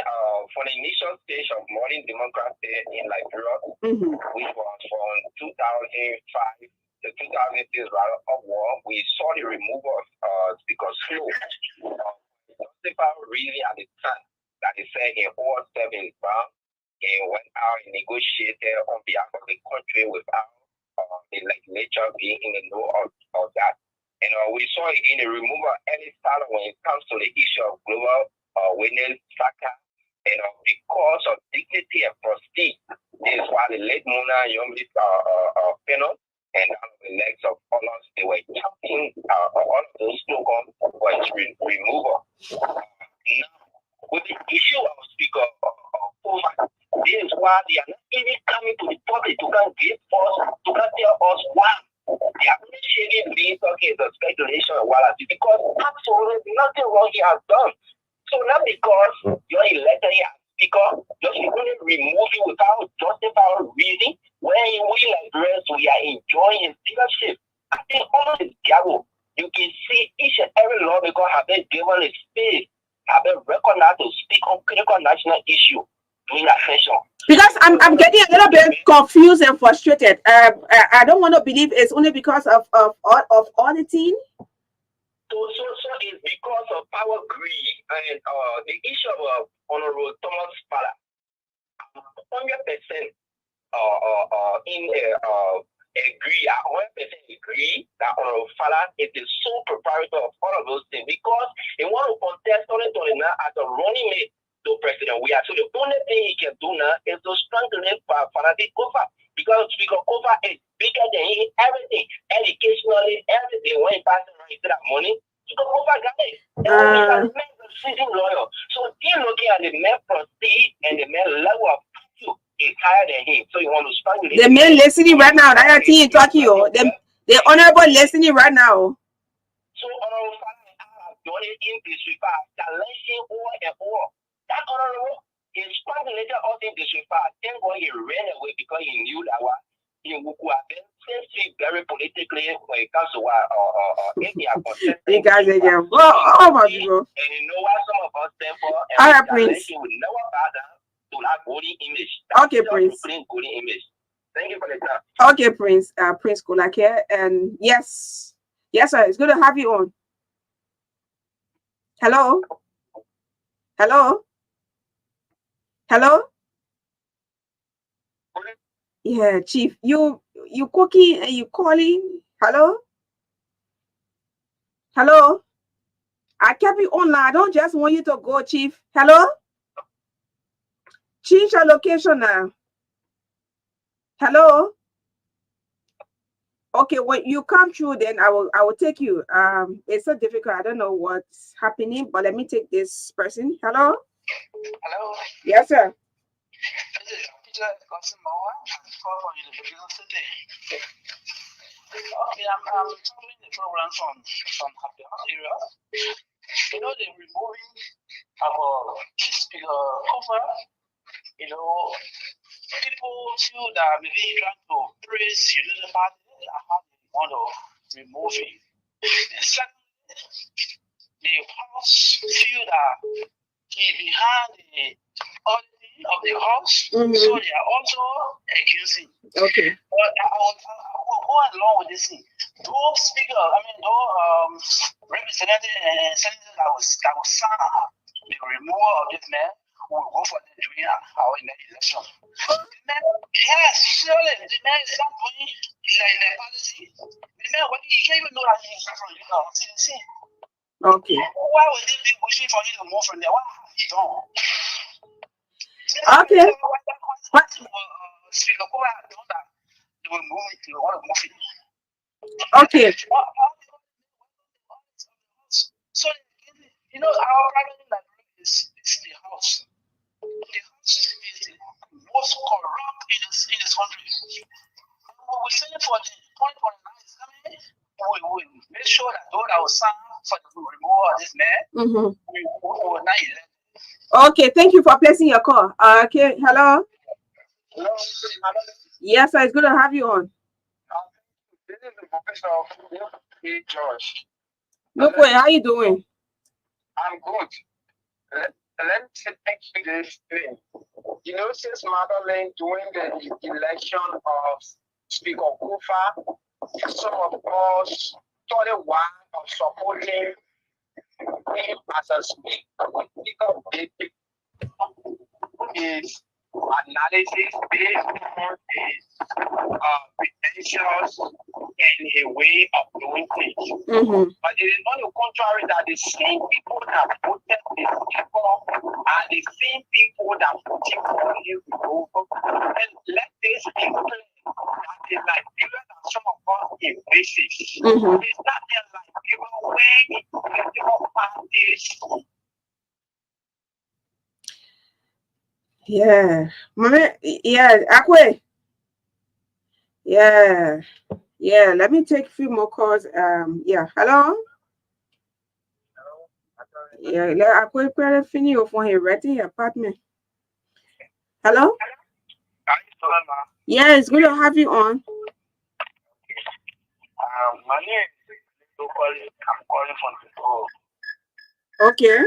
for the initial stage of modern democracy in Liberia, which was from 2005 to 2006 rather upward, we saw the removal of Speaker Slow. Really at the time that he said he owed 7 pounds and went out and negotiated on behalf of the country without the legislature being in the know of that. And we saw again the removal of any style when it comes to the issue of global witness factor. And because of dignity and prestige, this is why the late Mona Young's panel and the legs of others, they were chanting all of those slogans for its removal. Now, with the issue of Speaker Kofa, this is why they are not even coming to the public to come give us, to come tell us why. They are only sharing these talking the speculation of what because absolutely nothing wrong he has done. So not because you're elected as speaker, just you only remove it without justifiable reason. When we Liberians we are enjoying his leadership, I think all is diabo. you can see each and every lawmaker have been given a space, have been recognized to speak on critical national issue during that session. Because I'm getting a little bit confused and frustrated. I don't want to believe it's only because of auditing. So it's because of power greed and the issue of Honorable Thomas Fala. 100% agree. I 100% agree that Honorable Fala is the sole proprietor of all of those things because he want to contest 2029 as a running mate to President Weah. So the only thing he can do now is to strengthen Fanatic Kofa because Speaker Kofa is bigger than him, everything, educationally, everything. When he passes around, he that money. Speaker Kofa got it. He's a seasoned lawyer. So he's looking at the man prestige and the man level of IQ is higher than him. So you want to strengthen the man listening right now. That I think talking you. The honorable listening right now. So Honorable Fala have done it in this regard, challenging over and over. That honorable is later out in this regard. Thank God he ran away because he knew that he would have been very politically when it comes to India. You guys again. Oh my God. And you know what some of us stand for? All right, Prince. We never bow down to that golden image. Okay, Prince. Golden image. Thank you for the time. Okay, Prince. Prince Kolake. And yes, sir. It's good to have you on. Hello. Yeah, Chief. You cooking and you calling? Hello. I kept you online. I don't just want you to go, Chief. Hello. Change your location now. Hello. Okay, when you come through, then I will take you. It's so difficult. I don't know what's happening, but let me take this person. Hello. Yes, sir. Okay, I'm following the program from the area. You know, they're removing our speaker cover. You know, people feel that maybe trying to praise you know the party and how they want to remove it. And secondly, the house feel that he's behind the auditing of the house, so they are also accusing. Okay. But I will go along with this thing. Those representatives and senators that was signed the removal of this man will go for the during our election. The man, yes, surely the man is not doing the policy. The man, he can't even know that he's from CDC. Okay. Why would they be wishing for him to move from there? What have he done? Okay. What? Speaker Kowa had done that. They will move it. They want to move it. Okay. So, you know, our primary library is the house. The house is the most corrupt in this country. We send it for the 2029 is coming. We will make sure that those that will sign for the removal of this man, we will not elect. Okay, thank you for placing your call. Okay, hello. Yes, sir, it's good to have you on. This is the professor of George. Look, how you doing? I'm good. Let me take you this thing. You know, since Magdalene during the election of Speaker Kofa, some of us started one of supporting him as a speaker. His analysis based on his credentials and a way of doing things. But it is on the contrary that the same people that voted this people are the same people that voted for him to go. And let this be clear that the Nigeria that some of us embraces is not the Nigeria where the political parties. Yeah, Akwe. Yeah. Let me take a few more calls. Hello. Yeah, Akwe pere fini au fond he renting apartment. Hello. Yeah, it's good to have you on. My name is calling from the Okay.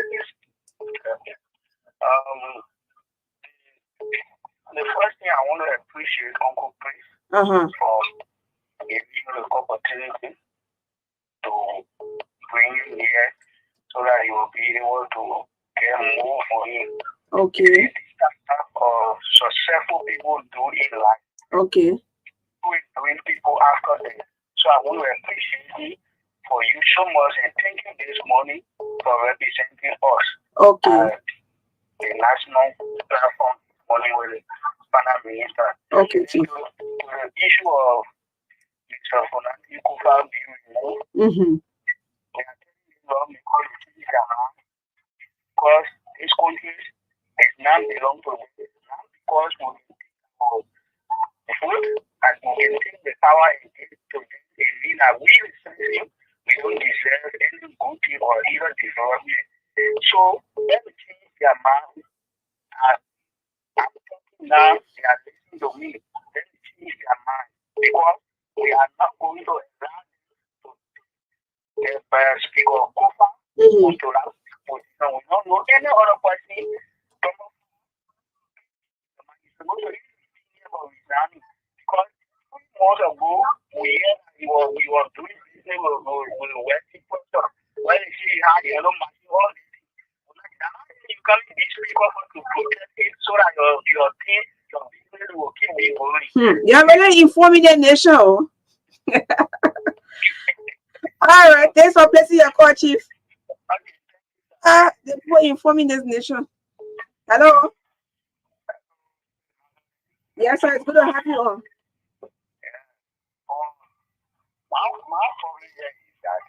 The first thing I want to appreciate Uncle Chris for giving you the opportunity to bring you here so that you will be able to get more for you. Okay. This type of successful people do in life. Okay. Doing people after them. So I want to appreciate you for you so much and thank you this morning for representing us. Okay. The national platform morning with the Spanish minister. Okay, Chief. The issue of Mr. Fonati Kufa being removed. We are telling you long because this country is now belong to us. Not because we take the food and we can take the power and give it to them. It means that we don't deserve any good thing or even development. So everything their mind I'm talking now, they are listening to me. Let me change their mind. Because we are not going to allow them to get speak of Kufa to that position. We don't know any other person because 3 months ago we were doing business with the West people. When you see how the yellow machine all this, you can't be speaker to protect it so that your team, your business will keep being going. You're really informing the nation. All right, thanks for placing your call, Chief. The people informing this nation. Hello. Yes, sir. It's good to have you on. My problem here is that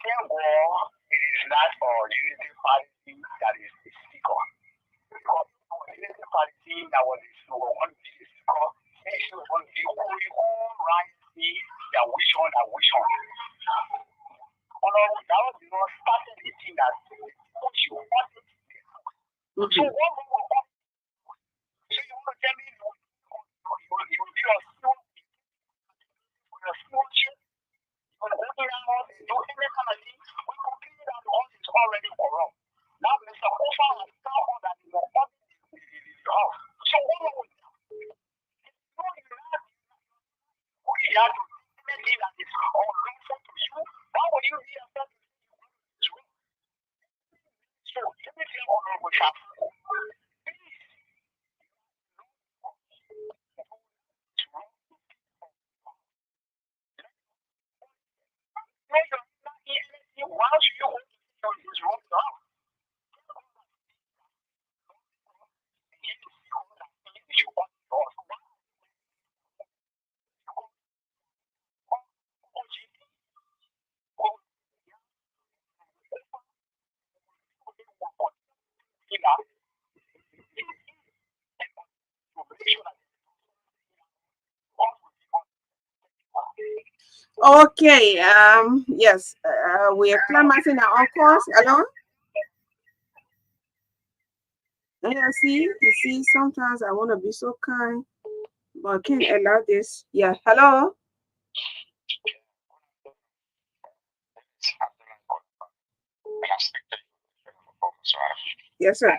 it is not for unity party that is the speaker. Because unity party that was one speaker, they should want to all right see their wish on and wish on. Although that was starting the thing that what you wanted. So what we will want. So you want to tell me you will be a school for your future. Do any kind of thing, we conclude that all is already corrupt. Now Mr. Kofa has found that he was not the house. So what will we do? We have to do anything that is unlawful to you. Why would you be afraid to do it? So everything honorable shall Okay. Yes. We are climaxing our course. Hello. Yeah, you see, sometimes I want to be so kind, but I can't allow this. Yeah. Hello. Yes, sir.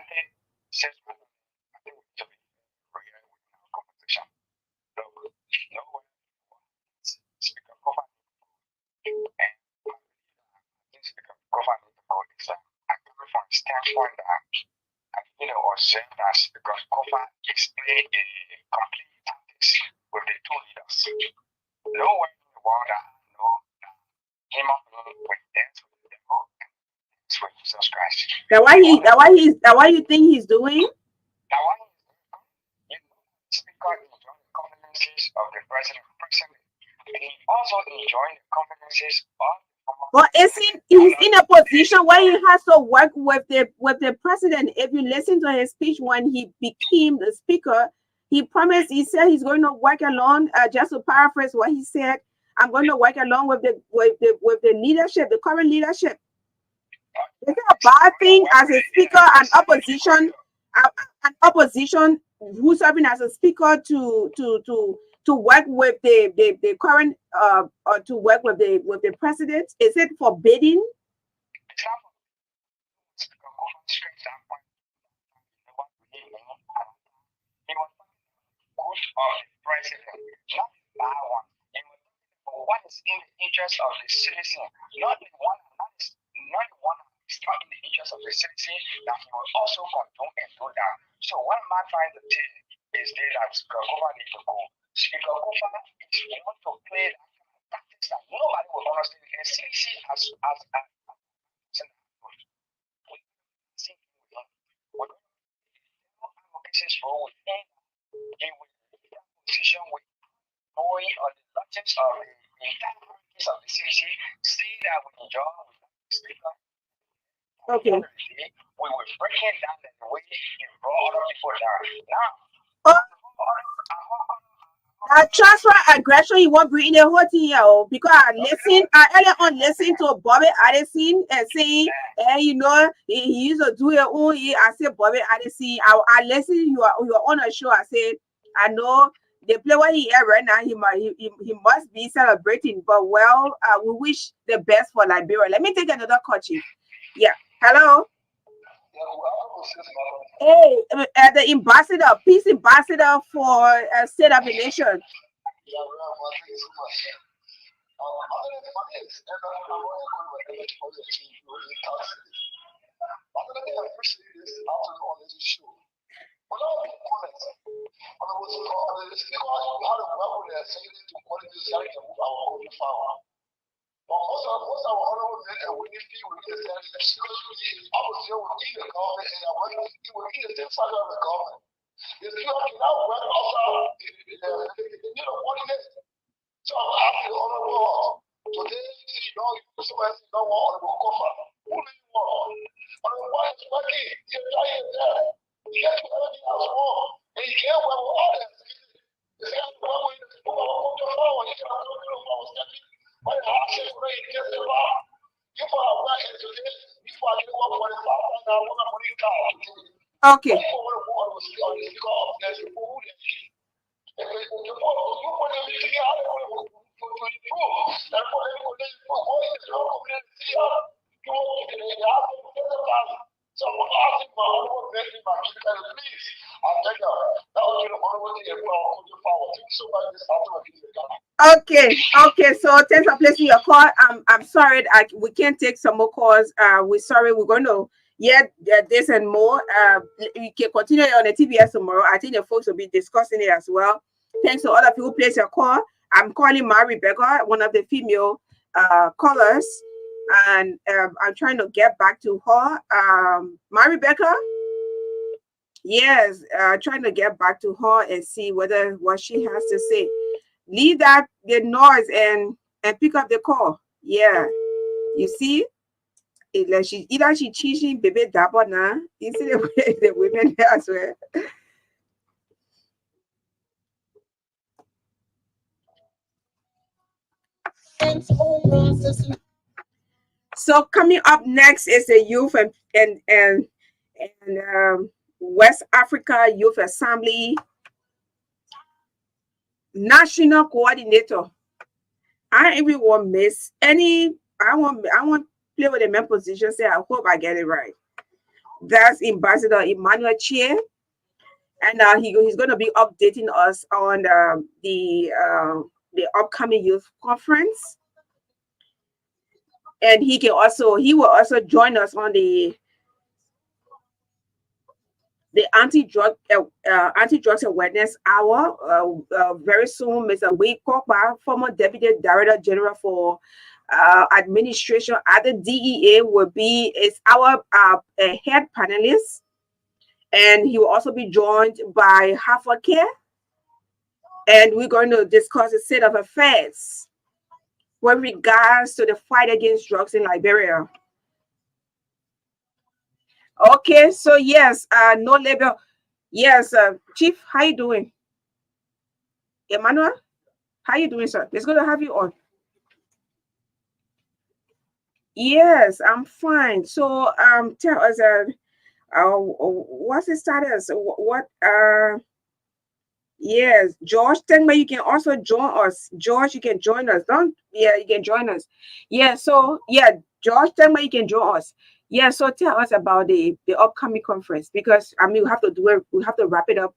Standpoint that observe that because Kofa explain a complete tactics with the two leaders. No one in the world that know that him up with dance with the devil and dance with Jesus Christ. That why you think he's doing? That why speaker enjoying the confidences of the president personally. And he also enjoying the confidences of. But he's in a position where he has to work with the president. If you listen to his speech when he became the speaker, he promised. He said he's going to work along. Just to paraphrase what he said, I'm going to work along with the leadership, the current leadership. Is it a bad thing as a speaker and opposition who's serving as a speaker to work with the current or to work with the president? Is it forbidding? President, not that one. What is in the interest of the citizen, not the one that is not the one is not in the interest of the citizen that he will also condone and do that. So what am I trying to tell is that Speaker Kofa needs to go. Speaker Kofa is want to play that tactics that nobody will understand. And CDC has advocacy's role within he will lead that position with knowing on the logics of the entire practice of the CDC, see that we enjoy with the speaker. Okay. We will break it down the way you brought other people down. Now, transfer aggression, you won't bring in the whole thing here, because I earlier on listened to Bobby Addison and saying, you know, he used to do it own. I said, Bobby Addison, I listen, you are on a show. I said, I know the play what he here right now, he must be celebrating, but well, we wish the best for Liberia. Let me take another call, Chief. Yeah, hello. Hey, the ambassador, peace ambassador for State of the Nation. Most of our honorable men and women feel we need to stand because I was here within the government and I work within the same side of the government. If you are now work outside, you need a ordinance. So I'm asking the honorable today, you know, somebody says, no one honorable Kofa. Who do you want? Honorable one is working, you're dying there. You can't do everything else wrong. And you can't work with others. You can't work with the people who are the phone. You can't work with the phone. But the option for you just about you for a work today, before I get one for the top, and I want to put it down. Okay. Okay, so thanks for placing your call. I'm sorry, we can't take some more calls. We're sorry, we're going to this and more. We can continue on the TBS tomorrow. I think the folks will be discussing it as well. Thanks to all of you who placed your call. I'm calling Mary Rebecca, one of the female callers, and I'm trying to get back to her. Mary Rebecca? Yes, trying to get back to her and see what she has to say. Leave that the noise and pick up the call. Yeah, you see, either she teaching baby dapper now. You see the women there as well. So coming up next is the youth and West Africa Youth Assembly National Coordinator. I even won't miss any. I won't play with the main position. Say I hope I get it right. That's Ambassador Emmanuel Chie, and he's going to be updating us on the upcoming youth conference. And he will also join us on the anti-drugs awareness hour very soon. Mr. Wade Kokpa, former Deputy Director General for administration at the DEA, is our head panelist, and he will also be joined by Harvard Care, and we're going to discuss the state of affairs with regards to the fight against drugs in Liberia. Okay, so yes, no label. Yes, Chief, how you doing? Emmanuel, how you doing, sir? It's good to have you on. Yes, I'm fine. So tell us, What's his status? Yes, George, tell me you can also join us. George, you can join us. Don't, yeah, you can join us. Yeah, so yeah, George, tell me you can join us. Yeah, so tell us about the upcoming conference, because I mean we have to do it, we have to wrap it up.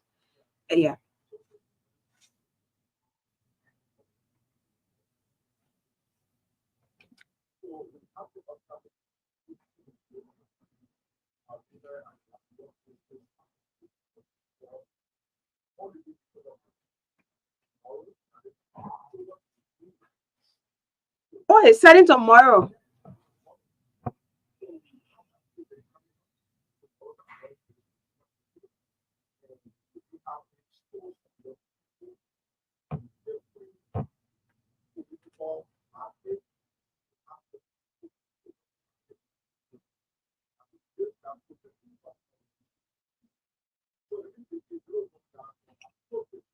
Yeah. Oh, it's starting tomorrow.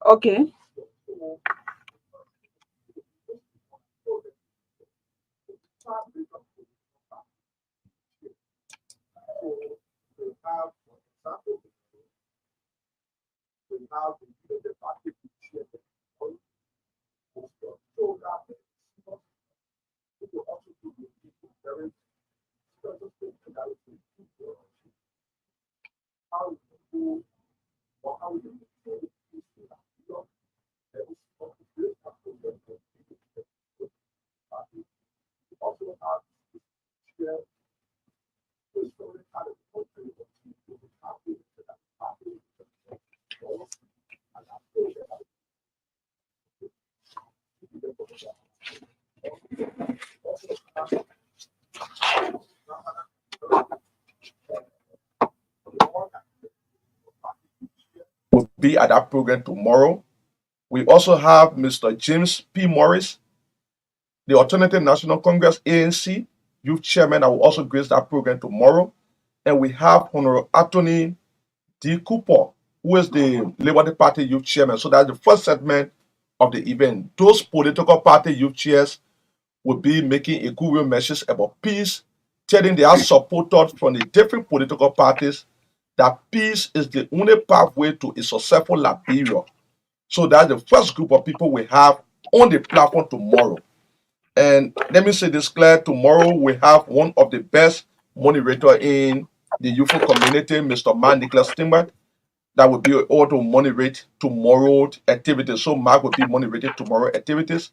Okay. Will be at that program tomorrow. We also have Mr. James P. Morris, the Alternative National Congress ANC youth chairman, that will also grace that program tomorrow. And we have Honorable Anthony D. Cooper, who is the Labour Party youth chairman. So that's the first segment of the event. Those political party youth chairs will be making a goodwill message about peace, telling their supporters from the different political parties that peace is the only pathway to a successful Liberia. So that's the first group of people we have on the platform tomorrow. And let me say this clear, tomorrow we have one of the best moderator in the youthful community, Mr. Man Nicholas Timber, that will be able to moderate tomorrow's activities. So Mark will be moderating tomorrow activities.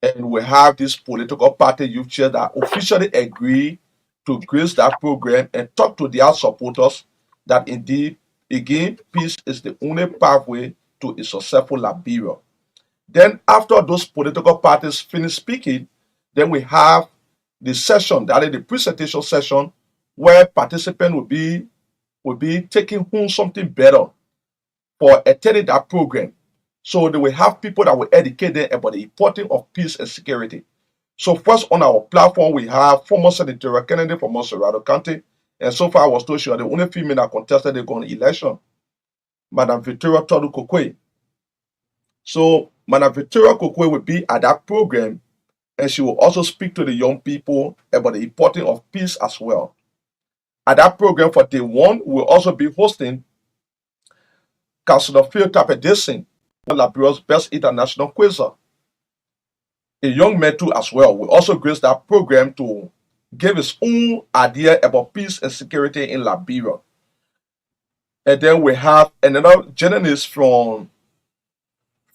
And we have this political party youth chair that officially agree to grace that program and talk to their supporters that indeed, again, peace is the only pathway to a successful Liberia. Then after those political parties finish speaking, then we have the session, that is the presentation session, where participants will be taking home something better for attending that program. So they will have people that will educate them about the importance of peace and security. So first on our platform, we have former senatorial candidate from Monserrado County. And so far I was told she was the only female that contested the gun election, Madam Victoria Todu Kokwe. So Madam Victoria Kokwe will be at that program, and she will also speak to the young people about the importance of peace as well. At that program for day one, we'll also be hosting Councillor Phil Tapedison, one of Liberia's best international quizzer. A young man too as well will also grace that program to give his own idea about peace and security in Liberia. And then we have another journalist from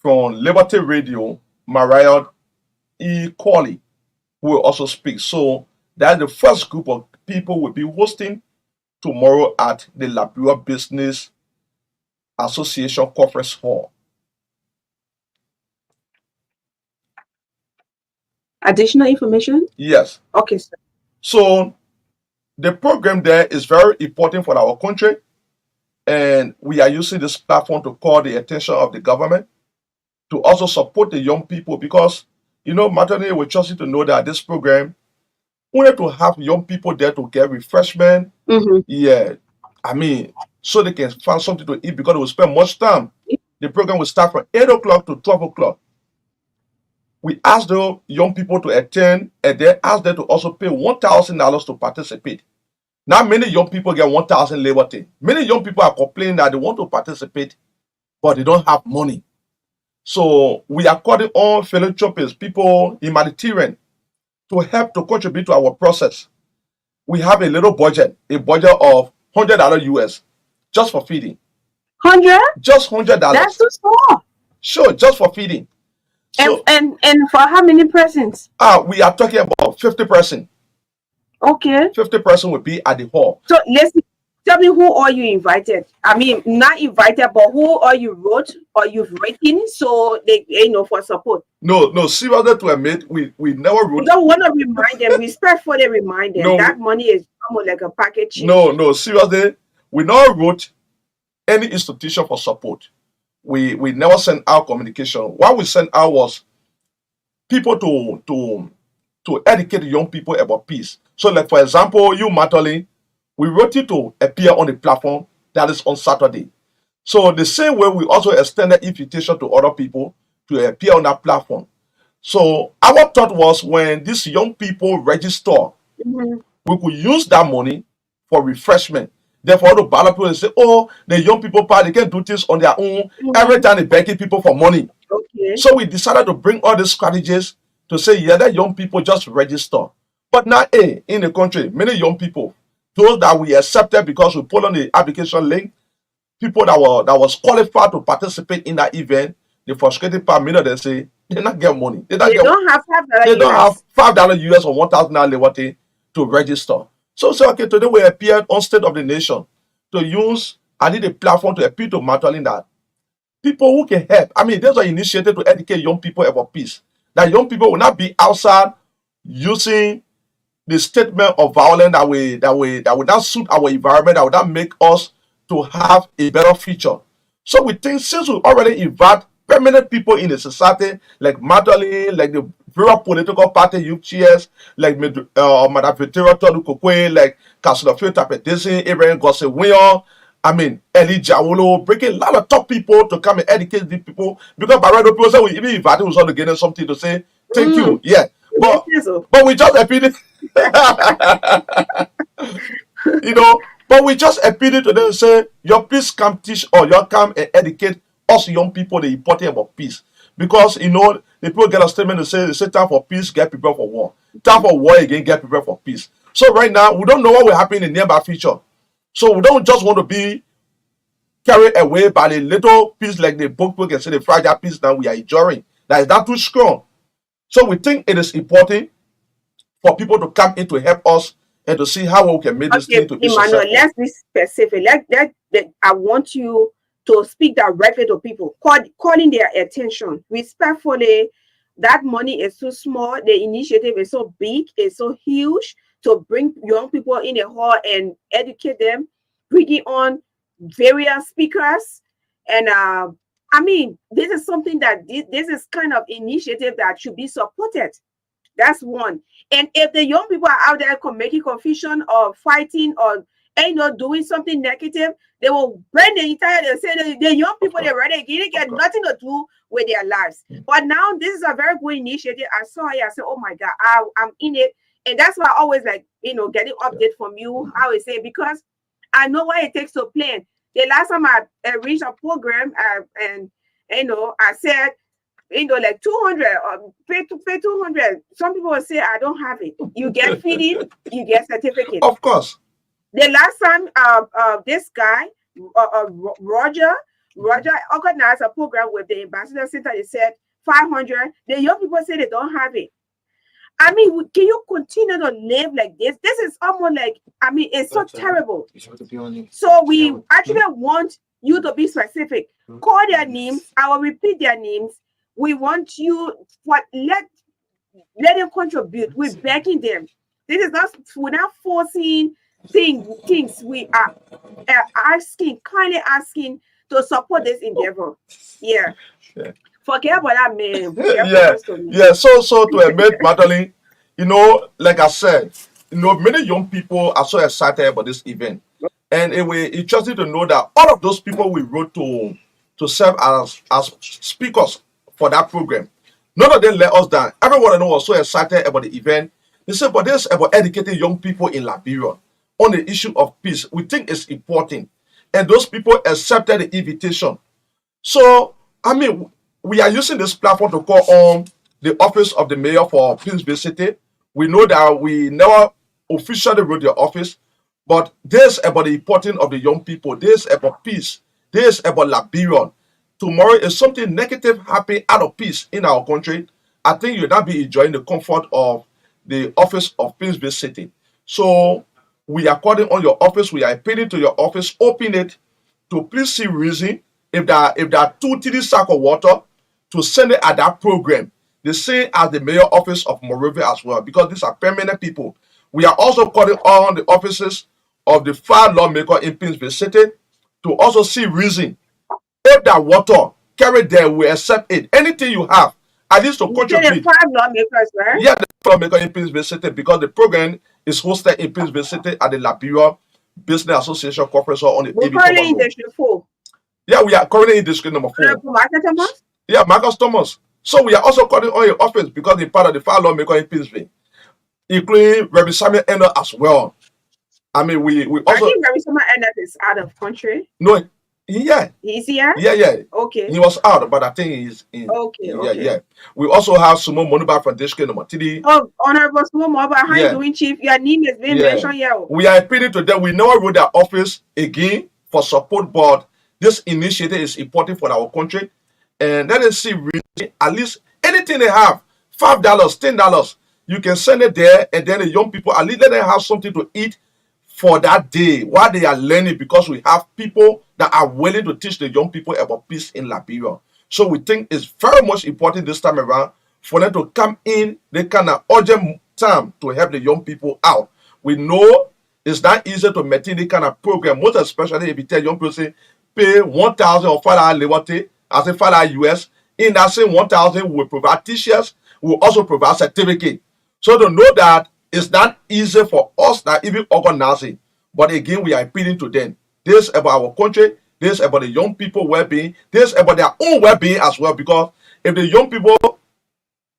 Liberty Radio, Mariah E. Corley, who will also speak. So that's the first group of people will be hosting tomorrow at the Liberia Business Association Conference Hall. Additional information? Yes. Okay, sir. So the program there is very important for our country, and we are using this platform to call the attention of the government to also support the young people, because, Magdalene, we trust you to know that this program, we need to have young people there to get refreshment. Mm-hmm. Yeah, I mean, so they can find something to eat, because they will spend much time. The program will start from 8 o'clock to 12 o'clock. We ask the young people to attend, and then ask them to also pay $1,000 to participate. Now many young people get 1,000 labor day. Many young people are complaining that they want to participate, but they don't have money. So we are calling on philanthropists, people in humanitarian, to help to contribute to our process. We have a little budget, a budget of $100 US, just for feeding. 100? Just $100. That's too small. Sure, just for feeding. So And for how many persons? we are talking about 50%. Okay. 50% will be at the hall. So tell me who are you invited? I mean, not invited, but who are you wrote or you've written so they for support? No, seriously to admit, we never wrote. We don't want to remind them, respectfully remind them No, that money is almost like a package. No, seriously, we never wrote any institution for support. We never sent out communication. What we sent out was people to educate young people about peace. So, like for example, you, Magdalene, we wrote you to appear on the platform that is on Saturday. So the same way we also extended invitation to other people to appear on that platform. So our thought was when these young people register, we could use that money for refreshment. Therefore, the ballot people say, oh, the young people part, they can do this on their own. Every time they begging people for money. Okay. So we decided to bring all these strategies to say, yeah, that young people just register. But now, in the country, many young people, those that we accepted because we put on the application link, people that was qualified to participate in that event, the frustrated part, many of them say they not get money. They don't have $5 They don't have $5 US or $1,000 liberty to register. So okay, today we appeared on State of the Nation to use I need a platform to appeal to Magdalene that people who can help. I mean, there's an initiative to educate young people about peace. That young people will not be outside using the statement of violence that will not suit our environment, that will not make us to have a better future. So we think since we already invite permanent people in the society, like Magdalene, like the various political party youth chairs, like Madame Victoria Tolu-Kokwe, like Councillor Phil Tapedesi, Abraham Gosse-Wion, I mean, Eli Jawolo, bringing a lot of top people to come and educate these people. Because by right, people say we even invited us to get them something to say, thank you. Yeah. But we just appealed but we just appealed to them and say, please come teach or you come and educate us young people the importance about peace. Because the people get a statement to say time for peace, get prepared for war. Time for war again, get prepared for peace. So right now, we don't know what will happen in the nearby future. So we don't just want to be carried away by the little peace like the book can say the fragile peace that we are enjoying. That is not too strong. So we think it is important for people to come in to help us and to see how we can make this thing to be successful. Let's be specific. I want you to speak directly to people, calling their attention respectfully. That money is so small. The initiative is so big. It's so huge to bring young people in the hall and educate them, bringing on various speakers. And I mean, this is something that this is kind of initiative that should be supported. That's one. And if the young people are out there making confusion or fighting or doing something negative, they will burn the entire. They say the young people they're ready. They get nothing to do with their lives. But now this is a very good initiative. I saw it. I said, oh my God, I'm in it. And that's why I always like getting update from you. I always say because I know what it takes to plan. The last time I reached a program, and I said, like 200 or pay 200. Some people will say, I don't have it. You get feeding, you get certificate. Of course. The last time this guy, Roger organized a program with the Ambassador Center. They said 500. The young people say they don't have it. I mean, can you continue to live like this? This is almost like, I mean, it's so terrible. So we actually want you to be specific. Call their names. I will repeat their names. We want you let them contribute. We're begging them. This is not, we're not forcing things. We are kindly asking to support this endeavor. Yeah. Forget about that, man. So to admit, Magdalene, like I said, many young people are so excited about this event. And we're interested to know that all of those people we wrote to serve as speakers for that program, none of them let us down. Everyone I know was so excited about the event. They said, but this is about educating young people in Liberia. on the issue of peace. We think it's important. And those people accepted the invitation. So, I mean, we are using this platform to call on the office of the mayor for Prince City. We know that we never officially wrote the office, but this about the importance of the young people. This about peace. This about Liberia. Tomorrow is something negative happen out of peace in our country. I think you'll not be enjoying the comfort of the office of Prince City. So we are calling on your office. We are appealing to your office. Open it to please see reason if there are 2-3 sacks of water to send it at that program. The same as the mayor office of Monrovia as well, because these are permanent people. We are also calling on the offices of the 5 lawmaker in Prince City to also see reason if that water carried there, we accept it. Anything you have, at least to contribute. The 5 lawmakers, right? Yeah, the lawmaker in Prince City, because the program is hosted in Prince City at the Liberia Business Association Conference on the We're currently in District 4. Yeah, we are currently in District number 4. Marcus Thomas? Yeah, Marcus Thomas. So we are also calling on your office because in part of the 5 lawmaker in Prince, including Reverend Samuel Eno as well. I mean, we also. I think Reverend Samuel Eno is out of country. No, yeah. He's here? Yeah. Okay. He was out, but I think he's in. Okay. Yeah. We also have Sumo Monuba from District number 3. Oh, Honorable Sumo Monuba, how you doing, Chief? Your name is being mentioned here. We are appealing to them. We never wrote their office again for support, but this initiative is important for our country. And let us see really, at least anything they have, $5, $10, you can send it there, and then the young people, at least let them have something to eat for that day while they are learning, because we have people that are willing to teach the young people about peace in Liberia. So we think it's very much important this time around for them to come in. They kind of urgent time to help the young people out. We know it's not easy to maintain the kind of program, most especially if you tell young people, say, pay $1,000 or $5 liberty, as a $5 US. In that same 1,000, we will provide t-shirts. We will also provide certificate. So to know that it's not easy for us that even organizing. But again, we are appealing to them. This is about our country. This is about the young people well-being. This is about their own well-being as well. Because if the young people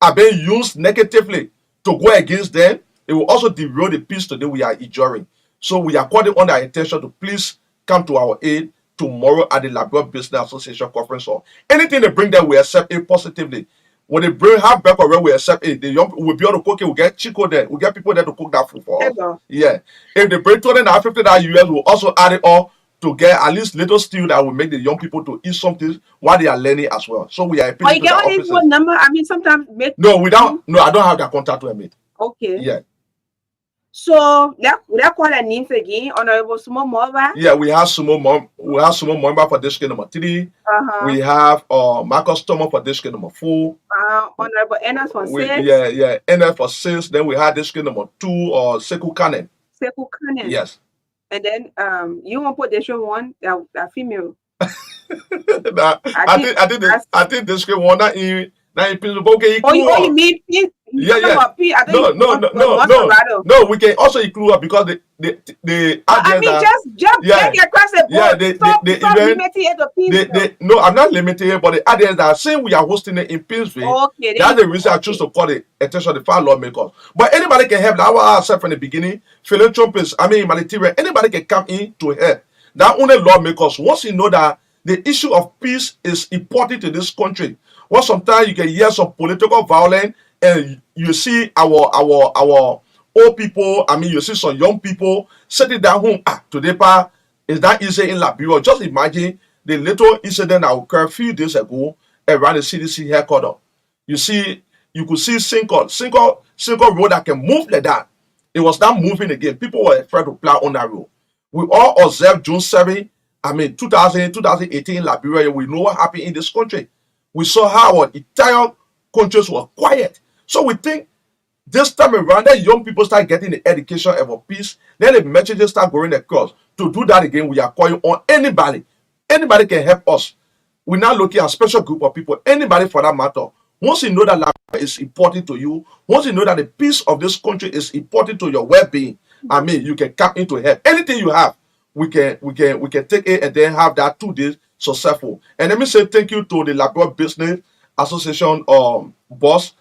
are being used negatively to go against them, it will also derail the peace today we are enjoying. So we are calling on their attention to please come to our aid tomorrow at the Liberia Business Association Conference Hall. Anything they bring there, we accept it positively. When they bring half back or we accept it. The young people will be able to cook it. We'll get Chico there. We'll get people there to cook that food for us. Yeah. If they bring $250 US, we'll also add it all to get at least little stew that will make the young people to eat something while they are learning as well. So we are appealing to the officers. Phone number? I mean, sometimes no, I don't have that contact with me. Okay. Yeah. So that call a name again, Honorable Sumo Monuba. Yeah, we have Sumo Monuba for District number 3. We have Marcus Thomas for District number 4. Honorable Enes for 6. Yeah, Enes for 6. Then we have District number 2 Sekou Kanen. Sekou Kanen. Yes. And then you want to put District 1, that female. I think District 1 not in principle. Okay, you mean yeah. No, we can also include her because the I mean, just across the board. No, I'm not limiting it, but the ideas that saying we are hosting it in Painesville. Okay, that's the reason I choose to call the attention of the 5 lawmakers. But anybody can help. That's what I said from the beginning. Philanthropists, humanitarian, anybody can come in to help. Not only lawmakers. Once you know that the issue of peace is important to this country. Well, sometimes you can hear some political violence, and you see our old people. I mean, you see some young people sitting down home. Today, pa, is that easy in Liberia? Just imagine the little incident that occurred a few days ago around the CDC headquarters. You could see single road that can move like that. It was not moving again. People were afraid to plow on that road. We all observed June 7, 2018 in Liberia. We know what happened in this country. We saw how our entire countries were quiet. So we think this time around that young people start getting the education about peace, then the messages start going across. To do that again, we are calling on anybody. Anybody can help us. We're not looking at a special group of people. Anybody for that matter. Once you know that life is important to you, once you know that the peace of this country is important to your well-being, you can come in to help. Anything you have, we can take it and then have that 2 days successful. And let me say thank you to the Liberia Business Association boss,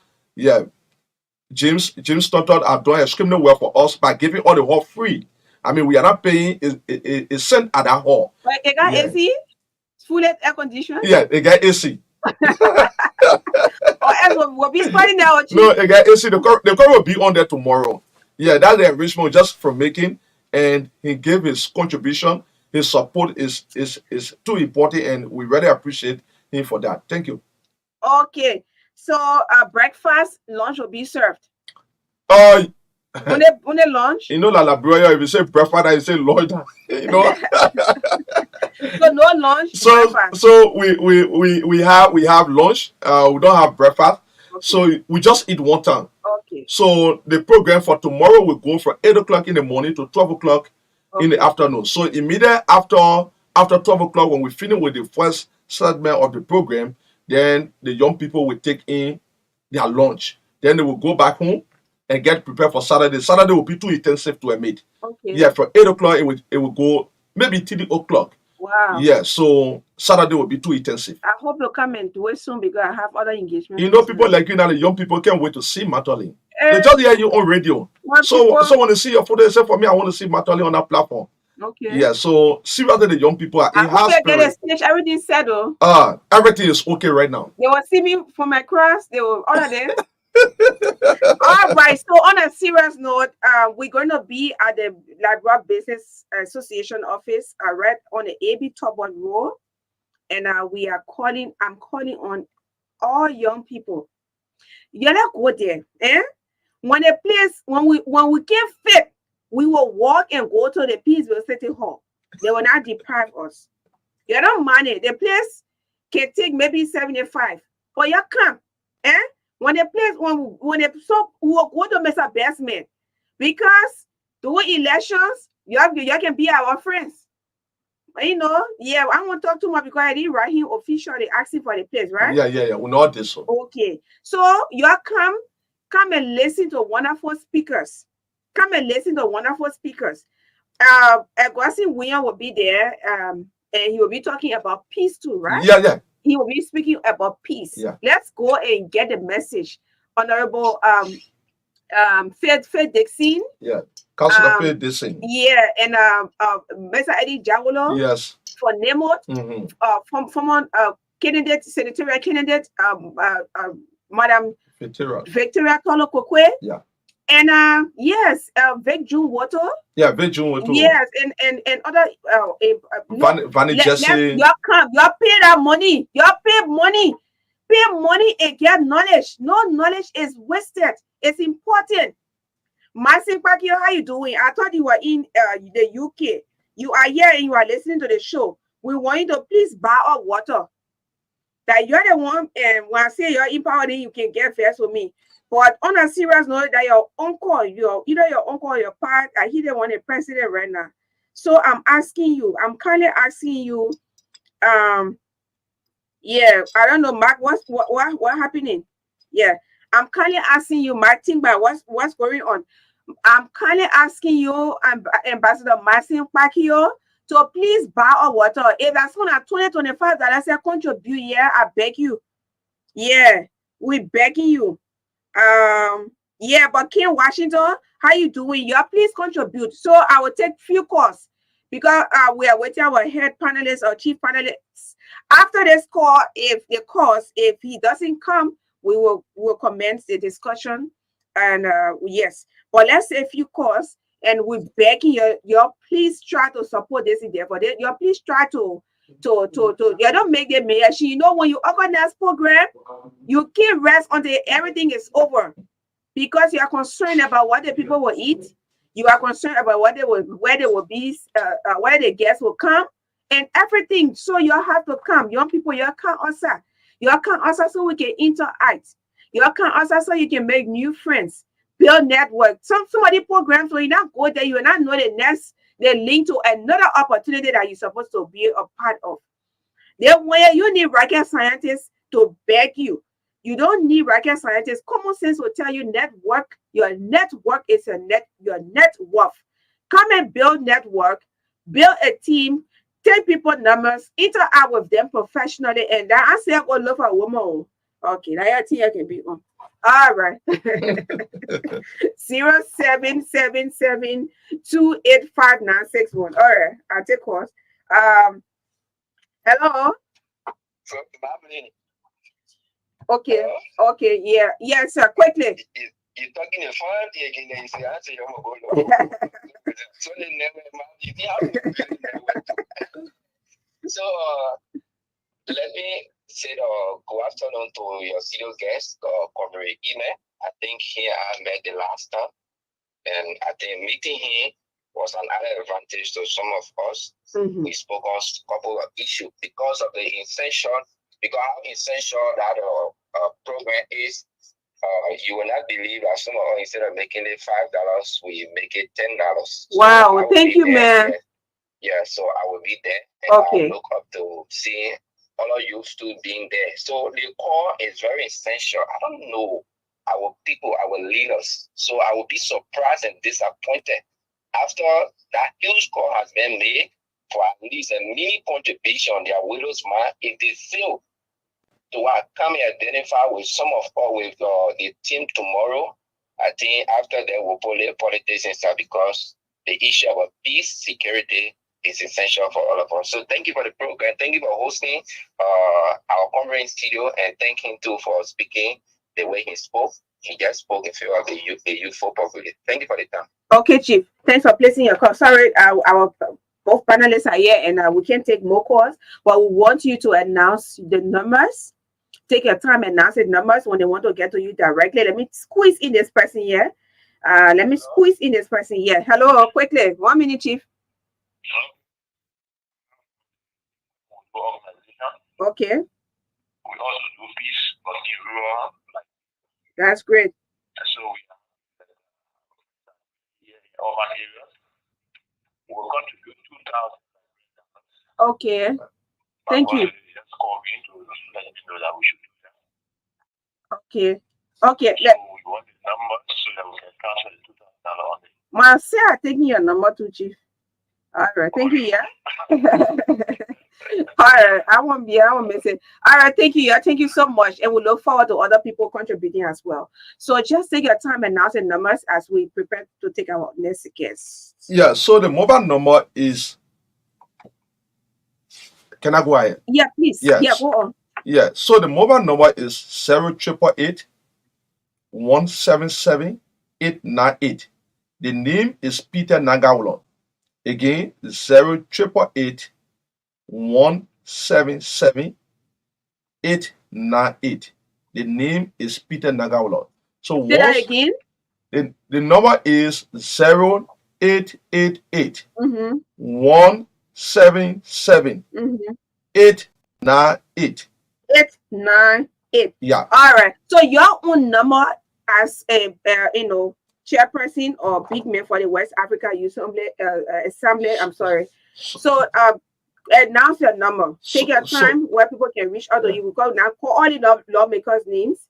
James Stanton are doing extremely well for us by giving all the work free. I mean, we are not paying a cent at that hall. But they got Yeah. AC, full air condition. Yeah, they got AC. Or else we'll be spending our cheap. No, they got AC. The car will be on there tomorrow. Yeah, that's the enrichment just from making, and he gave his contribution. His support is too important, and we really appreciate him for that. Thank you. Okay, so breakfast, lunch will be served. When they lunch. You know, la brother, if you say breakfast, you say lunch. You know. So no lunch. So we have lunch. We don't have breakfast. Okay. So we just eat one time. Okay. So the program for tomorrow will go from 8 o'clock in the morning to 12 o'clock in the afternoon. So immediately after 12 o'clock, when we finish with the first segment of the program, then the young people will take in their lunch. Then they will go back home and get prepared for Saturday. Saturday will be too intensive to a maid. Okay. Yeah, from 8 o'clock it will go maybe 3 o'clock. Wow. Yeah, so Saturday will be too intensive. I hope you'll come and do it soon because I have other engagements. You know, people like you now, the young people can't wait to see Magdalene. They just hear you on radio. So when they see your photo, they say, for me, I want to see Magdalene on that platform. Okay. Yeah, so seriously, the young people are in house. I get a stage, everything settled. Everything is okay right now. They will see me for my cross. They will honor them. All right. So on a serious note, we're going to be at the Liberia Business Association office, right on the AB Tubman Road, and we are calling. I'm calling on all young people. You gotta go there, eh? When we get fit, we will walk and go to the Peaceville City Hall. They will not deprive us. You don't money. The place can take maybe 75, but you come, eh? When the place when they so we will go to Mr. Bestman because during elections you can be our friends. You know, yeah, I won't talk too much because I didn't write him officially asking for the place, right? Yeah. We know this. Okay, so you come and listen to wonderful speakers. Come and listen to wonderful speakers. Agwasi William will be there, and he will be talking about peace too, right? Yeah. He will be speaking about peace. Yeah. Let's go and get the message. Honorable Faith Dixon. Yeah. Councilor Faith Dixon. Yeah, and Mr. Eddie Jawolo. Yes. For Nemot. Mm-hmm. From candidate, senatorial candidate, Madam Victoria Tolo Kokwe. Yeah. And yes, Vic June Water. Yeah, Vic June Water. Yes, and other Vanny Jesse. You pay that money. You pay money. Pay money and get knowledge. No knowledge is wasted. It's important. Marcin Pakio, how you doing? I thought you were in the UK. You are here and you are listening to the show. We want you to please buy our water. That you're the one, and when I say you're empowered, you can get first with me. But on a serious note, that your uncle, either your uncle or your parent, I hear they want a president right now. So I'm kindly asking you, yeah, I don't know, Mark, what happening? Yeah, I'm kindly asking you, Mark, think about what's going on. I'm kindly asking you, Ambassador Marcin Pakio, to please buy our water. If that's on a $20-25 I contribute, yeah, I beg you. Yeah, we begging you. Yeah, but Ken Washington, how you doing? Yeah, please contribute. So I will take few calls because we are waiting our head panelists or chief panelists. After this call, if he doesn't come, we will commence the discussion. And yes, but let's say a few calls, and we begging you please try to support this endeavor. You please try to you don't make them mayor. You know, when you organize program, you can't rest until everything is over because you are concerned about what the people will eat. You are concerned about where they will be, where the guests will come, and everything. So you have to come, young people. You can't also so we can interact. You can't also so you can make new friends, build network. Somebody programs when you not go there, you will not know the link to another opportunity that you're supposed to be a part of. Then when you need rocket scientists to beg you, you don't need rocket scientists. Common sense will tell you network. Your network is your net worth. Come and build network, build a team, take people numbers, interact with them professionally, and that I say I go love a woman. Okay, now your team can be on. All right. 0777285961. All right, I'll take calls. Hello. Okay. Okay. Yeah. Yes, sir. Quickly. You're talking a fun thing again. You say, I say, so, let me say good afternoon to your serious guest, Comrade Ime. I think here I met the last time, and I think meeting him was an added advantage to some of us. We spoke on a couple of issues because of the essential, because how essential that program is. You will not believe that some of us, instead of making it $5, we make it $10. Wow, so thank you, man. Yeah, so I will be there, and I look up to seeing all of you still being there. So the call is very essential. I don't know our people, our leaders. So I will be surprised and disappointed after that huge call has been made for at least a mini contribution on their widow's mind. If they fail to come and identify with some of with the team tomorrow, I think after that we'll pull politics and stuff, because the issue of peace, security is essential for all of us. So thank you for the program. Thank you for hosting our conference studio, and thank him too for speaking the way he spoke. He just spoke in favor of the youthful population. Thank you for the time. Okay, Chief. Thanks for placing your call. Sorry, our both panelists are here, and we can't take more calls, but we want you to announce the numbers. Take your time and announce the numbers when they want to get to you directly. Let me squeeze in this person here. Hello, quickly. 1 minute, Chief. Okay. We also do peace, but in rural. That's great. So we in urban areas. We will contribute $2,000. Okay. Thank you. Just call me to let me know that we should do that. Okay. Okay. So we want the number so that we can transfer the $2,000 on it. Marcia, taking your number too, Chief. All right. Thank you. Yeah. All right. I won't miss it. All right. Thank you. Yeah. Thank you so much. And we look forward to other people contributing as well. So just take your time and announce the numbers as we prepare to take our next guest. Yeah. So the mobile number is. Can I go ahead? Yeah, please. Yes. Yeah, go on. Yeah. So the mobile number is 0888-177-898. The name is Peter Nagawulon. Again, 0888-177-898. The name is Peter Nagawulon. So say that again. The number is 0888 177 898. 898. Yeah. All right. So your own number as a chairperson or big man for the West Africa Youth Assembly. I'm sorry. So announce your number. Take your time where people can reach out to you. Because now call all the lawmakers' names.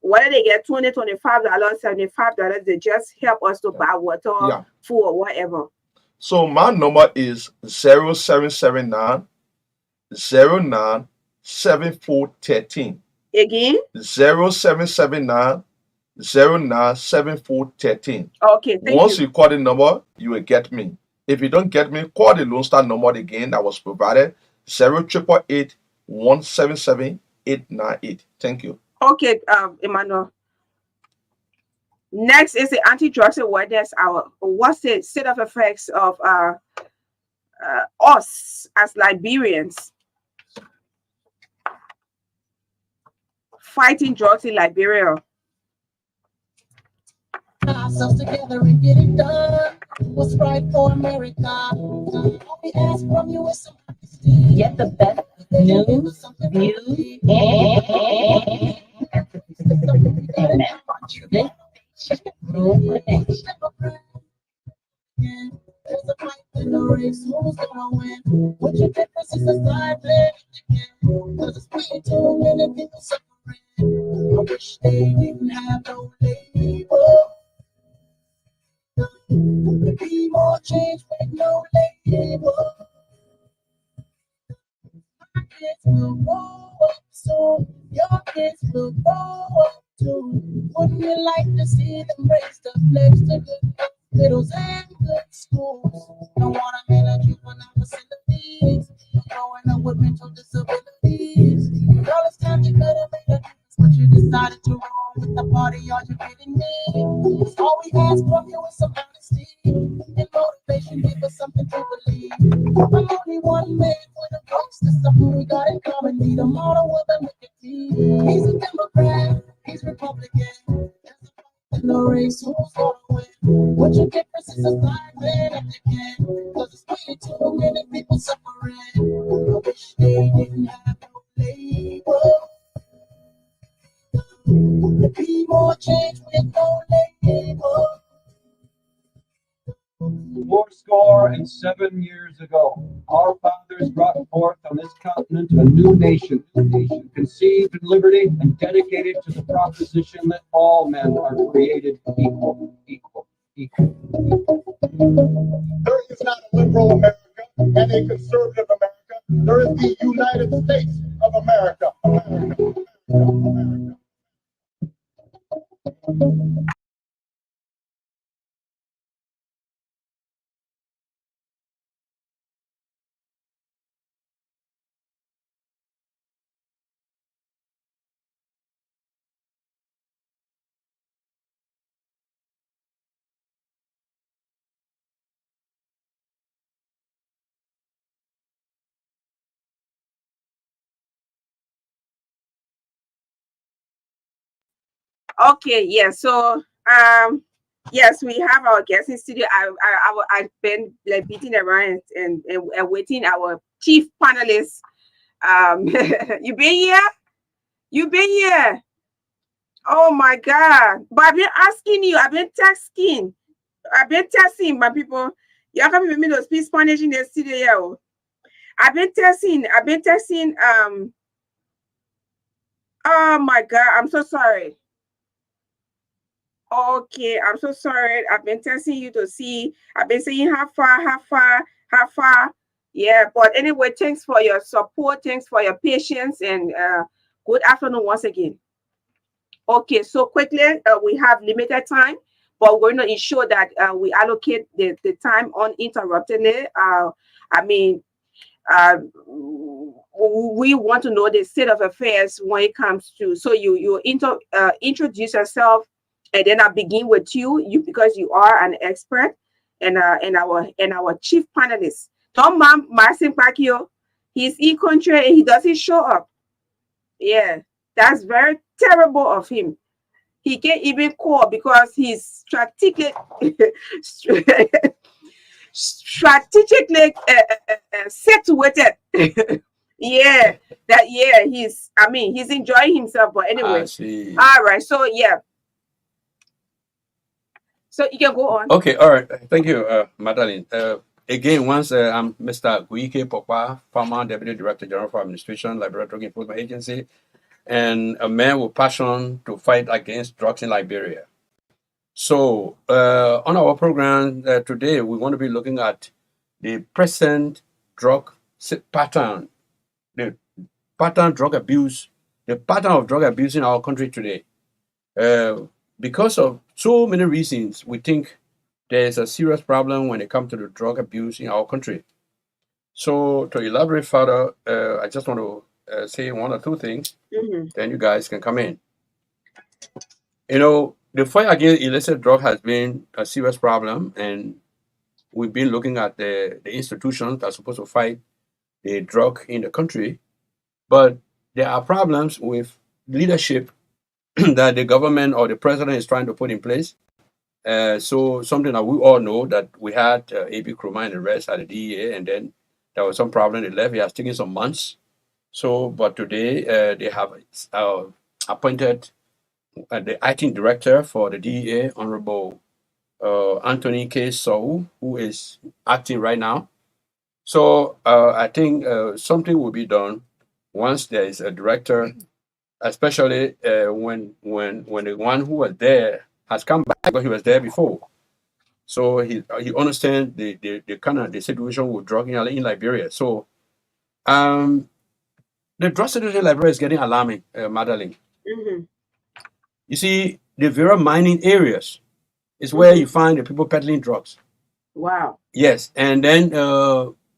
Whether they get $20, $25, $75, they just help us to buy water, food, or whatever. So my number is 0779 09 7413. Again? 0779 09 7413. Okay, Once you call the number, you will get me. If you don't get me, call the Lone Star number again that was provided, 0888 177 898. Thank you. Okay, Emmanuel. Next is the anti-drugs awareness hour. What's the state of effects of us as Liberians fighting drugs in Liberia? Ourselves together and get it done. What's right for America? All we ask from you is some honesty. Get the best news, views, and there's a fight in the race, who's gonna win? What your difference is a side play again? Cause it's way too many people suffering. I wish they didn't have no label. Be more change with no label. My kids will grow up soon. Your kids will grow up too. Wouldn't you like to see them raised up next to good hospitals and good schools? Don't want a man at juvenile facilities, growing up with mental disabilities. Girl, it's time you could have made a difference, but you decided to roll with the party. Are you kidding me? All we ask from you is some honesty and motivation. Give us something to believe. I'm only one man with a voice. That's something we got in common. Need a model with a nicotine. He's a Democrat, he's Republican. There's a fight in the race, who's gonna win? What your difference is a black man if you can. Cause it's way too many people suffering. I wish they didn't have no label. There'd be more change with no label. 407 years ago, our fathers brought forth on this continent a new nation, conceived in liberty and dedicated to the proposition that all men are created equal. There is not a liberal America and a conservative America. There is the United States of America. Okay, yeah. So yes, we have our guest in studio. I've been like beating around and waiting our chief panelist. You been here? You been here? Oh my God! But I've been asking you. I've been texting. I've been texting my people. Y'all come with me to speak Spanish in the studio. I've been texting. I've been texting. Oh my God! I'm so sorry. Okay, I'm so sorry. I've been testing you to see. I've been saying how far, how far, how far. Yeah, but anyway, thanks for your support. Thanks for your patience, and good afternoon once again. Okay, so quickly, we have limited time, but we're going to ensure that we allocate the time uninterruptedly. I mean, uh, we want to know the state of affairs when it comes to. So introduce yourself, and then I'll begin with you because you are an expert and our chief panelist. Tom Marcin Pacquiao, he's in country and he doesn't show up. Yeah, that's very terrible of him. He can't even call because he's strategically situated. Yeah, he's enjoying himself. But anyway, I see. all right. So yeah, so you can go on. Okay, all right. Thank you, Magdalene. Again, once I'm Mr. Guike Pokwa, former Deputy Director General for Administration, Liberia Drug Enforcement Agency, and a man with passion to fight against drugs in Liberia. So, on our program today, we want to be looking at the present drug pattern, the pattern drug abuse, the pattern of drug abuse in our country today. Because of so many reasons, we think there is a serious problem when it comes to the drug abuse in our country. So, to elaborate further, I just want to say one or two things, then you guys can come in. You know, the fight against illicit drug has been a serious problem, and we've been looking at the institutions that are supposed to fight the drug in the country. But there are problems with leadership that the government or the president is trying to put in place. So something that we all know that we had A.B. Kruma and the rest at the DEA, and then there was some problem. They left. It has taken some months. So, but today they have appointed the acting director for the DEA, Honorable Anthony K. Saah, who is acting right now. So I think something will be done once there is a director, especially when the one who was there has come back, because he was there before. So he understands the kind of the situation with drug in Liberia. So the drug situation in Liberia is getting alarming, Magdalene. You see, the very mining areas is where you find the people peddling drugs. Wow. Yes, and then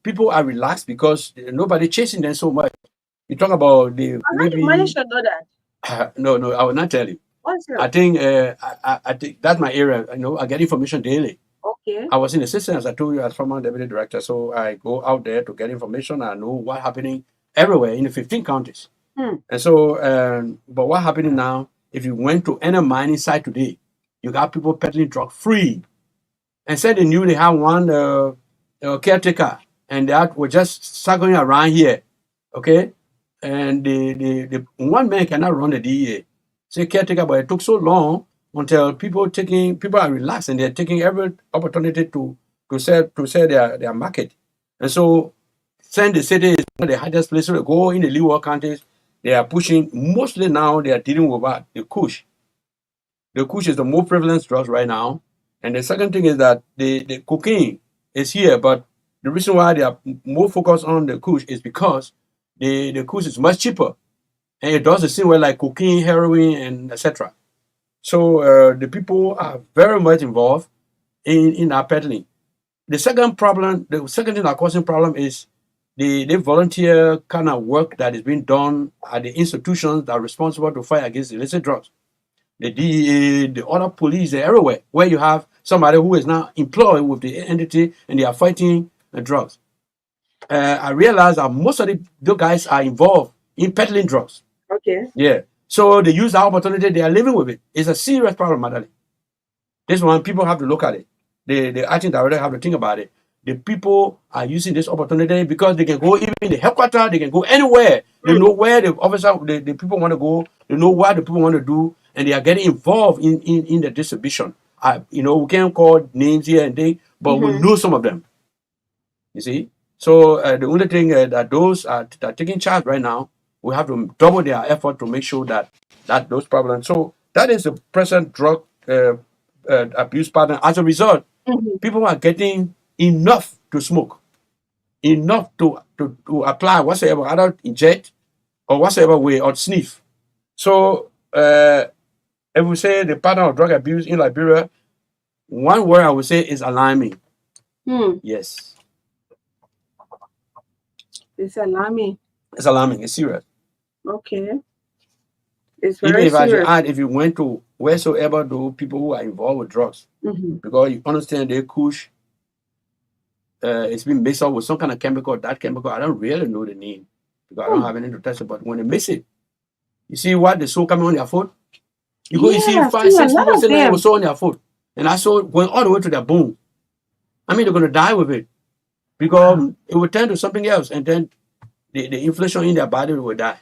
people are relaxed because nobody chasing them so much. You talk about the How you manage to know that? no, I will not tell you. What's I it? think I think that's my area. I get information daily. Okay. I was in the system, as I told you, as former deputy director, so I go out there to get information. I know what's happening everywhere in the 15 counties. And so, but what's happening now? If you went to any mining site today, you got people peddling drug free, and said they knew they had one caretaker, and that was just circling around here, okay? And the one man cannot run the DEA. Say caretaker, but it took so long until people are relaxed and they're taking every opportunity to sell their market. And so Send the City is one of the hardest places to go in the Leeward counties. They are pushing, mostly now they are dealing with what? The Kush. The Kush is the most prevalent drug right now. And the second thing is that the cocaine is here, but the reason why they are more focused on the Kush is because the Kush is much cheaper. And it does the same way like cocaine, heroin, and etc. So the people are very much involved in our peddling. The second thing that causing problem is the volunteer kind of work that is being done at the institutions that are responsible to fight against illicit drugs. The DEA, the other police, they're everywhere, where you have somebody who is now employed with the entity and they are fighting the drugs. I realize that most of the guys are involved in peddling drugs. Okay. Yeah. So they use the opportunity, they are living with it. It's a serious problem, Magdalene. This one, people have to look at it. The acting director have to think about it. The people are using this opportunity because they can go even in the headquarters, they can go anywhere. They know where the people want to go, they know what the people want to do, and they are getting involved in the distribution. We can't call names here and there, but we know some of them. You see? So the only thing that those that are taking charge right now, we have to double their effort to make sure that those problems. So that is the present drug abuse pattern. As a result, people are getting enough to smoke, enough to apply whatsoever, either inject or whatsoever way or sniff. So if we say the pattern of drug abuse in Liberia, one word I would say is alarming. Yes. It's alarming. It's alarming. It's serious. Okay. It's Even very if I should serious. add, if you went to wheresoever those people who are involved with drugs, because you understand they kush, it's been mixed up with some kind of chemical. That chemical, I don't really know the name because I don't have anything to test it. But when they mix it, you see what the soul coming on their foot. You go, you see 5, 6 people sitting there with soul on their foot, and that soul going all the way to their bone. I mean, they're going to die with it because it will turn to something else, and then the inflation in their body will die.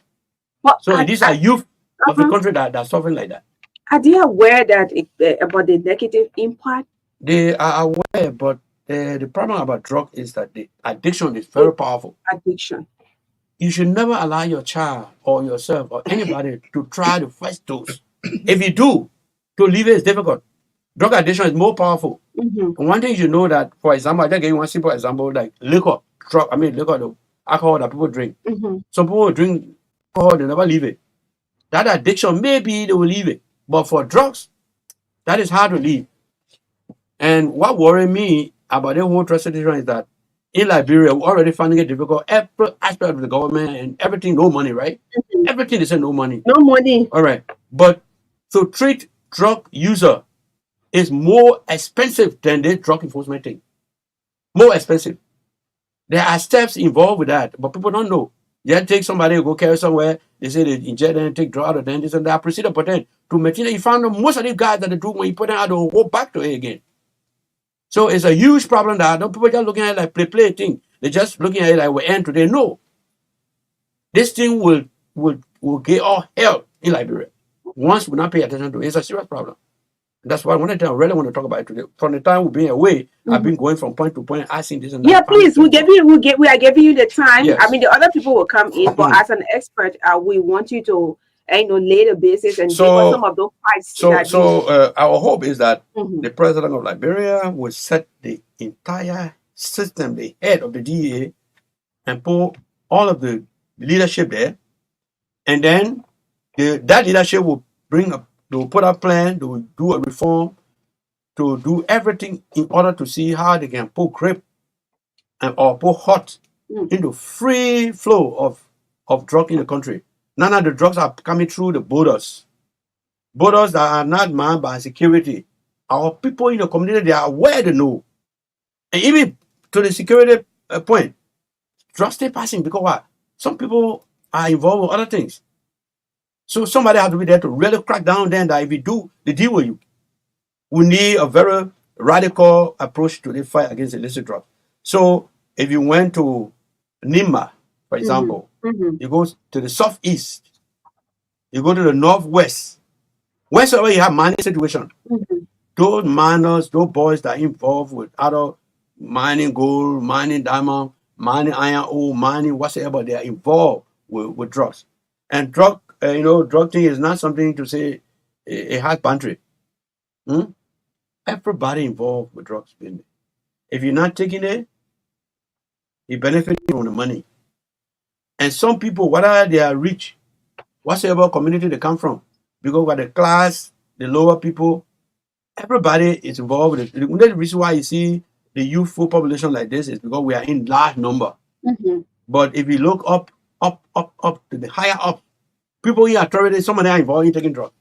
So these are youth of the country that are suffering like that. Are they aware that about the negative impact? They are aware, but the problem about drug is that the addiction is very powerful. Addiction. You should never allow your child or yourself or anybody to try the first dose. If you do, to leave it is difficult. Drug addiction is more powerful. And one thing you know that, for example, I just give you one simple example, like liquor, the alcohol that people drink. Some people will drink alcohol, they never leave it. That addiction, maybe they will leave it. But for drugs, that is hard to leave. And what worries me about the whole drug situation is that in Liberia, we're already finding it difficult. Every aspect of the government and everything, no money, right? Everything they say no money. No money. All right. But to treat drug user is more expensive than the drug enforcement thing. More expensive. There are steps involved with that, but people don't know. You take somebody who go carry somewhere, they say they inject and take drug out of them, this and that, proceed but then to maintain it. You found out most of these guys that they do when you put them out, they'll go back to it again. So it's a huge problem that people just looking at it like play thing. They're just looking at it like we end today. No. This thing will get all hell in Liberia. Once we not pay attention to it, it's a serious problem. That's why I really want to talk about it today. From the time we've been away, I've been going from point to point, asking this and that. Yeah, please, we are giving you the time. Yes. I mean, the other people will come in, but as an expert, we want you to lay the basis and give us some of those facts. Our hope is that the president of Liberia will set the entire system, the head of the DEA, and put all of the leadership there, and then that leadership will bring They will put a plan, they will do a reform, to do everything in order to see how they can put grip and or put hot into free flow of drug in the country. None of the drugs are coming through the borders. Borders that are not manned by security. Our people in the community, they are aware, they know. And even to the security point, drugs stay passing because what? Some people are involved with other things. So somebody has to be there to really crack down then that if we do, they deal with you. We need a very radical approach to the fight against illicit drugs. So if you went to Nima, for example, you go to the southeast, you go to the northwest, wheresoever you have mining situation, those miners, those boys that are involved with other mining gold, mining diamond, mining iron ore, mining whatsoever, they are involved with drugs. And drug thing is not something to say it has boundary. Everybody involved with drugs business. If you're not taking it, you benefit from the money. And some people, whether they are rich, whatsoever community they come from, because we're the class, the lower people, everybody is involved with it. The reason why you see the youthful population like this is because we are in large number. But if you look up to the higher up, people in authority, some of them are involved in taking drugs.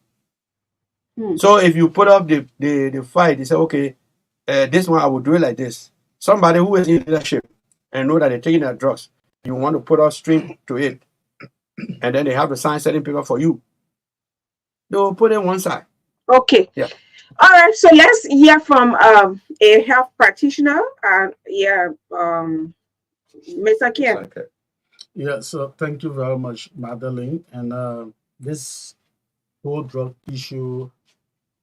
So if you put up the fight, they say, okay, this one I will do it like this. Somebody who is in leadership and know that they're taking their drugs, you want to put a string to it, and then they have to sign certain paper for you. They will put it one side. Okay. Yeah. All right. So let's hear from a health practitioner. Mr. Kian. Yeah. So thank you very much, Magdalene. And this whole drug issue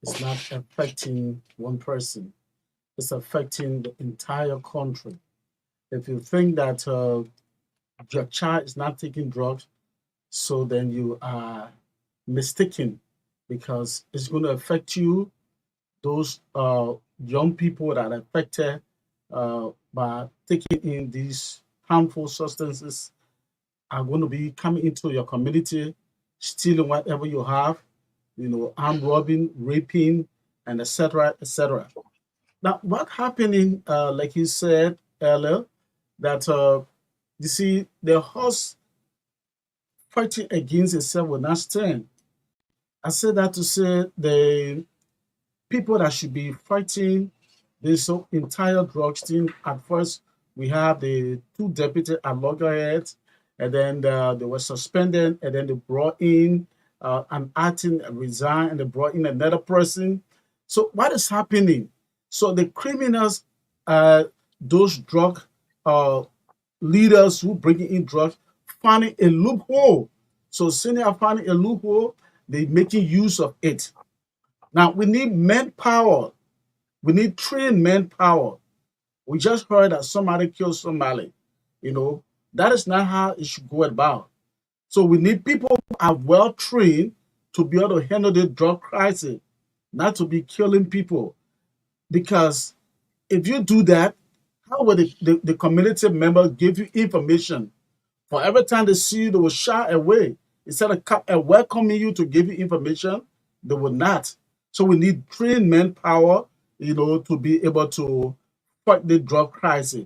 is not affecting one person. It's affecting the entire country. If you think that your child is not taking drugs, so then you are mistaken, because it's going to affect you. Those young people that are affected by taking in these harmful substances are going to be coming into your community, stealing whatever you have, armed robbing, raping, and etc., etc. Now, what happening, like you said earlier, that you see, the horse fighting against itself will not stand. I say that to say the people that should be fighting this entire drugs thing, at first we have the two deputy at loggerheads, and then they were suspended, and then they brought in an acting resign, and they brought in another person. So what is happening? So the criminals, those drug leaders who bring in drugs, finding a loophole. So since they are finding a loophole, they're making use of it. Now we need manpower. We need trained manpower. We just heard that somebody killed somebody. That is not how it should go about. So we need people who are well trained to be able to handle the drug crisis, not to be killing people. Because if you do that, how will the community member give you information? For every time they see you, they will shy away. Instead of welcoming you to give you information, they will not. So we need trained manpower, to be able to fight the drug crisis.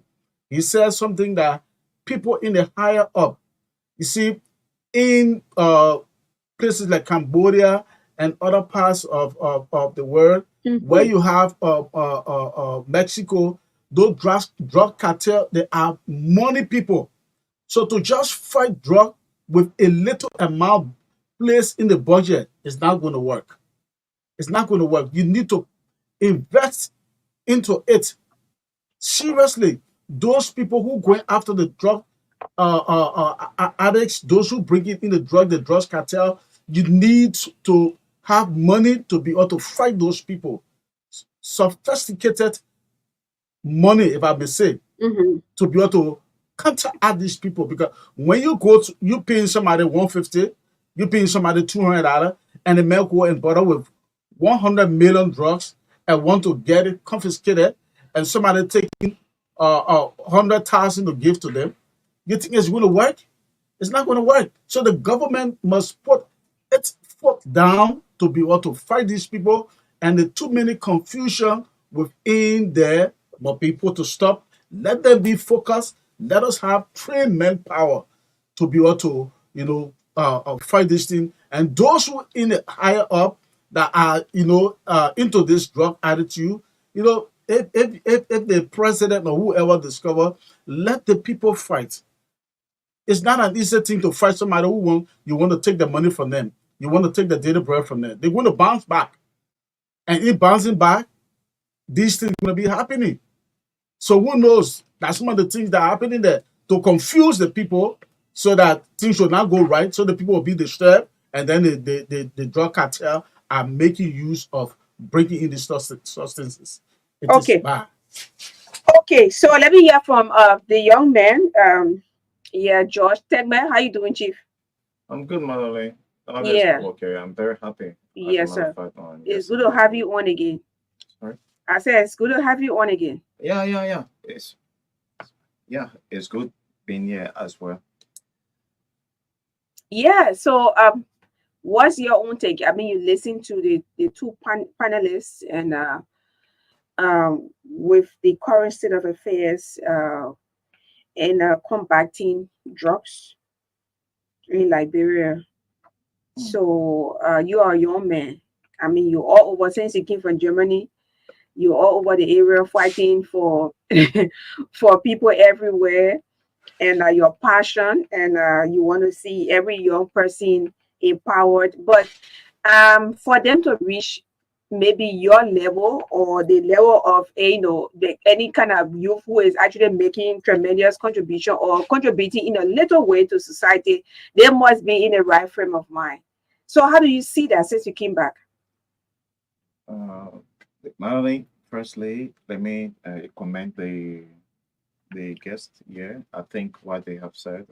He says something that people in the higher up, you see, in places like Cambodia and other parts of the world, where you have Mexico, those drug cartel, they are money people. So to just fight drug with a little amount placed in the budget is not going to work. It's not going to work. You need to invest into it. Seriously, those people who go after the drug addicts, those who bring it in the drugs cartel, you need to have money to be able to fight those people. Sophisticated money, if I may say, to be able to counteract these people. Because when you paying somebody $150, you paying somebody $200, and the man go and bother with 100 million drugs and want to get it confiscated, and somebody taking 100,000 to give to them. You think it's going to work? It's not going to work. So the government must put its foot down to be able to fight these people, and the too many confusion within there must be put to stop. Let them be focused. Let us have trained manpower to be able to, fight this thing. And those who in the higher up that are, into this drug attitude, if the president or whoever discover, let the people fight. It's not an easy thing to fight somebody you want to take the money from them. You want to take the daily bread from them. They're going to bounce back. And in bouncing back, these things are going to be happening. So who knows? That's some of the things that are happening there to confuse the people so that things will not go right, so the people will be disturbed, and then the drug cartel are making use of breaking in these substances. It is bad. Okay, so let me hear from the young man. George Tegman. How you doing, Chief? I'm good, Magdalene. Yeah. Okay, I'm very happy. Yes, sir. It's good to have you on again. Sorry? I said it's good to have you on again. Yeah. It's good being here as well. Yeah. So, what's your own take? I mean, you listen to the two panelists, and with the current state of affairs in combating drugs in Liberia. So, you are a young man. I mean, you all over, since you came from Germany, you're all over the area fighting for for people everywhere, and your passion, and you want to see every young person empowered. But for them to reach maybe your level or the level of any kind of youth who is actually making tremendous contribution or contributing in a little way to society, they must be in the right frame of mind. So how do you see that since you came back? Madeline, firstly, let me comment the guest. Yeah, I think what they have said.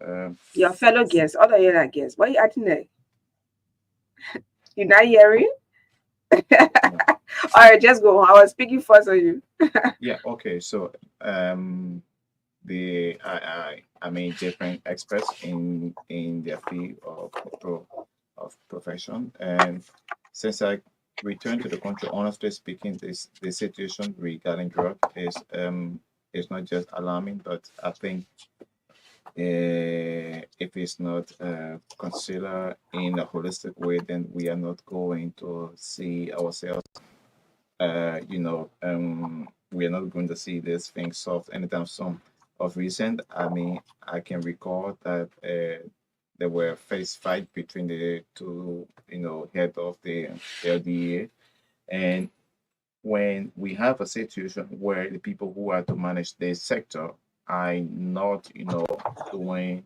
Your fellow guests, other other guests. Why are you acting there? You're not hearing? All right, just go on. I was speaking first on you. Yeah. Okay. So, I mean, different experts in their field of profession, and since I returned to the country, honestly speaking, the situation regarding drug is not just alarming, but I think if it's not considered in a holistic way, then we are not going to see ourselves. We are not going to see this thing solved anytime soon. Of recent, I mean, I can recall that there were face fight between the two, head of the LDA, and when we have a situation where the people who are to manage this sector are not, doing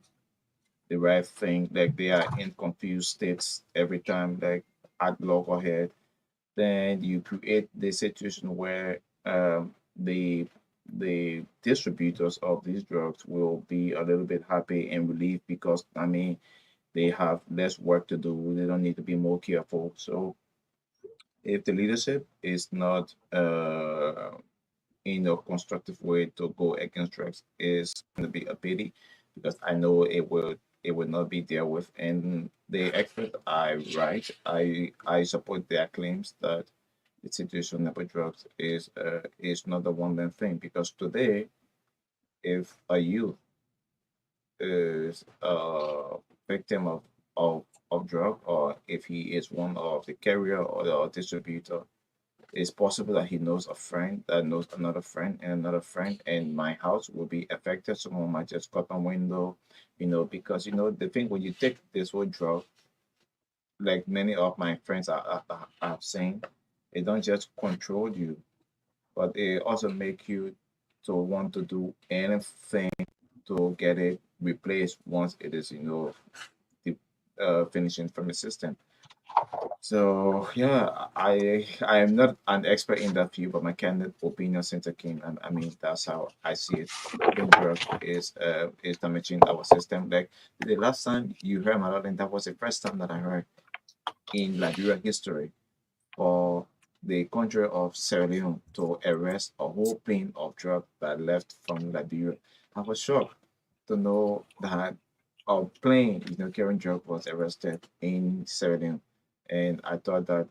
the right thing, like they are in confused states every time, like at loggerhead, then you create the situation where the distributors of these drugs will be a little bit happy and relieved because I mean they have less work to do. They don't need to be more careful. So if the leadership is not in a constructive way to go against drugs, is going to be a pity because I know it will not be dealt with. And the experts are right. I support their claims that the situation about drugs is not a one-man thing because today, if a youth is a victim of drug or if he is one of the carrier or the distributor, it's possible that he knows a friend that knows another friend and another friend, and my house will be affected. Someone might just cut a window, because the thing when you take this whole drug, like many of my friends have seen, it don't just control you, but it also make you to want to do anything to get it replaced once it is, the, finishing from the system. So yeah, I am not an expert in that field, but my candid opinion, since I came, I mean that's how I see it. Open drug is damaging our system. Like the last time you heard Madeline, that was the first time that I heard in Liberia history for the country of Sierra Leone to arrest a whole plane of drugs that left from Liberia. I was shocked to know that a plane, carrying drug was arrested in Sierra Leone. and I thought that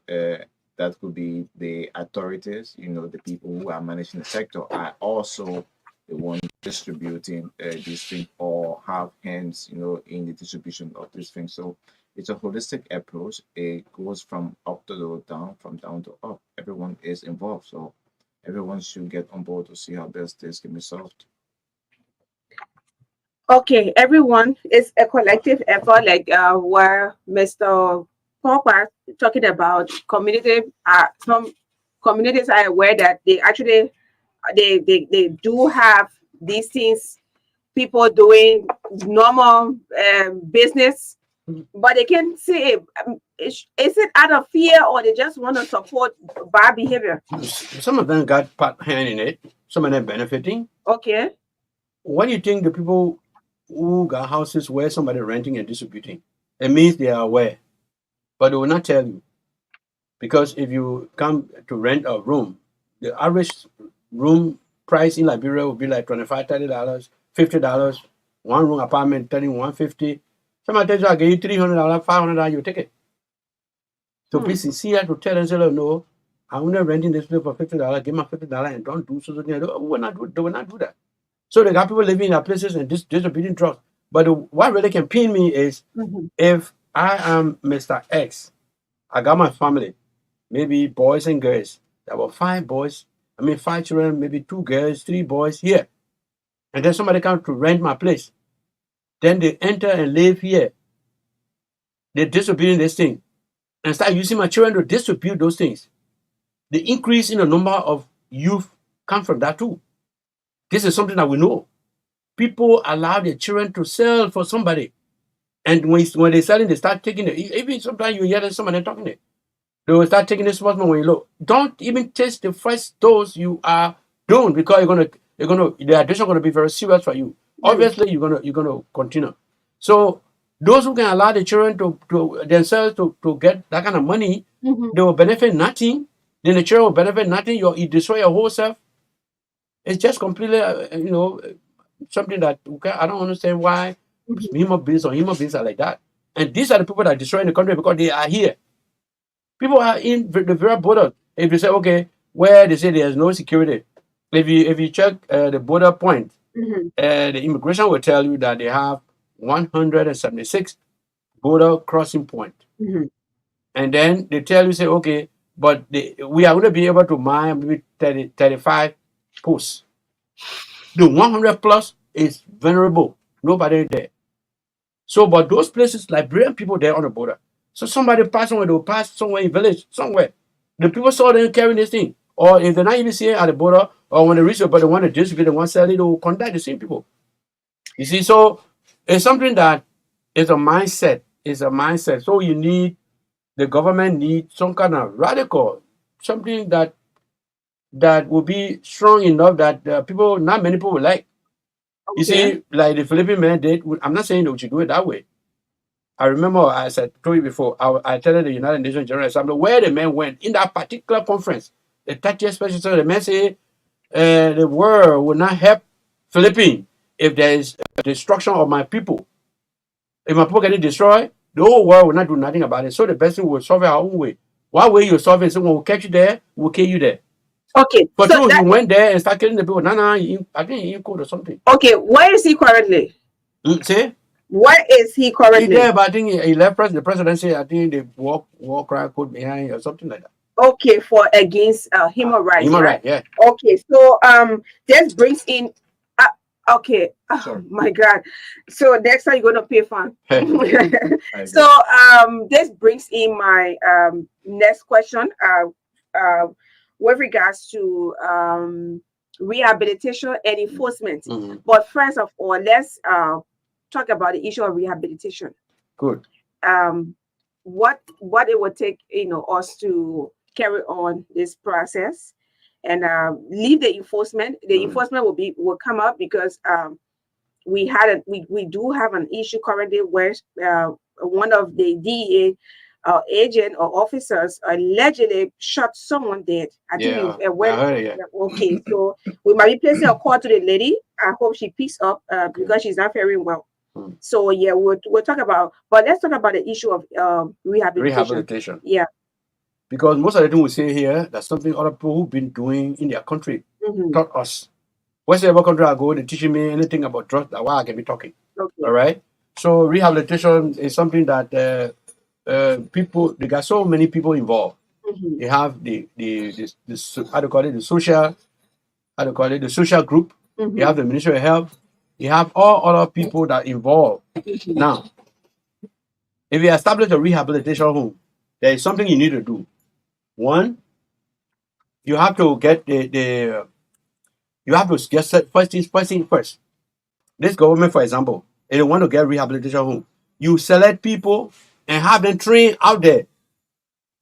that could be the authorities, the people who are managing the sector, are also the one distributing these things or have hands, in the distribution of these things. So it's a holistic approach. It goes from up to down, from down to up. Everyone is involved, so everyone should get on board to see how best this can be solved. Okay, everyone, it's a collective effort, like where Mr. Popper talking about community. Some communities are aware that they actually they do have these things, people doing normal business, but they can see it. Is it out of fear or they just want to support bad behavior? Some of them got part hand in it. Some of them benefiting. Okay. What do you think the people who got houses where somebody renting and distributing? It means they are aware, but they will not tell you. Because if you come to rent a room, the average room price in Liberia will be like $25, $30, $50. One room apartment, $150. Somebody tells you I give you $300, $500, you take it. So please sincere to tell them, say, no, I'm not renting this place for $50, give me $50 and don't do so. They will not do that. So they got people living in their places and distributing drugs. But what really can pin me is if I am Mr. X, I got my family, maybe boys and girls. There were 5 children, maybe 2 girls, 3 boys here. And then somebody comes to rent my place. Then they enter and live here. They're distributing this thing and start using my children to distribute those things. The increase in the number of youth come from that too. This is something that we know. People allow their children to sell for somebody. And when they're selling, they start taking it. Even sometimes you hear somebody talking it. They will start taking this sportsman when you look. Don't even taste the first dose you are doing because the addiction going to be very serious for you. Obviously, you're gonna continue. So those who can allow the children to themselves to get that kind of money, they will benefit nothing. Then the children will benefit nothing. You destroy your whole self. It's just completely, something that I don't understand why human beings are like that. And these are the people that are destroying the country because they are here. People are in the very border. If you say, okay, where they say there's no security, if you check the border point, the immigration will tell you that they have 176 border crossing point. And then they tell you, say, okay, but we are going to be able to mine maybe 35 posts. The 100 plus is vulnerable. Nobody there. So, but those places, Liberian people there on the border. So somebody pass somewhere, they'll pass somewhere in village, somewhere. The people saw them carrying this thing. Or if they're not even seeing at the border, or when they reach the border, they want to distribute, they want to sell it, they will contact the same people. You see, so it's something that is a mindset. It's a mindset. So the government needs some kind of radical, something that will be strong enough that not many people will like. You see, like the Philippine man did, I'm not saying that we should do it that way. I remember, as I told you before, I attended the United Nations General Assembly where the men went in that particular conference. The 30th special session, the men say the world will not help Philippines if there is destruction of my people. If my people get destroyed, the whole world will not do nothing about it. So the best thing will solve it our own way. One way you solve it, someone will catch you there, will kill you there. Okay. But so you went there and start killing the people. I think he called or something. Okay, where is he currently? See? Where is he currently? He's there, but I think he left the presidency. I think they war crime code behind or something like that. Okay, for against human rights. Human right? rights, yeah. Okay, so this brings in. Okay, oh my God. So next time you're gonna pay fine. So this brings in my next question. With regards to rehabilitation and enforcement. But first of all, let's talk about the issue of rehabilitation. Good. What it would take, us to carry on this process and leave the enforcement. The enforcement will come up because we do have an issue currently where one of the DEA agent or officers allegedly shot someone dead. I think okay, so we might be placing a call to the lady. I hope she picks up because she's not very well. So yeah, we'll talk about, but let's talk about the issue of rehabilitation. Yeah. Because most of the things we say here, that's something other people who've been doing in their country taught us. Wherever country I go, they're teaching me anything about drugs, that why I can be talking. Okay. All right. So rehabilitation is something that people, they got so many people involved. They have the how do you call it, the social, how do you call it, the social group. You have the Ministry of Health. You have all other people that involved. Now, if you establish a rehabilitation home, there is something you need to do. One, you have to get you have to get set first things first. This government, for example, if they want to get rehabilitation home, you select people and have them trained out there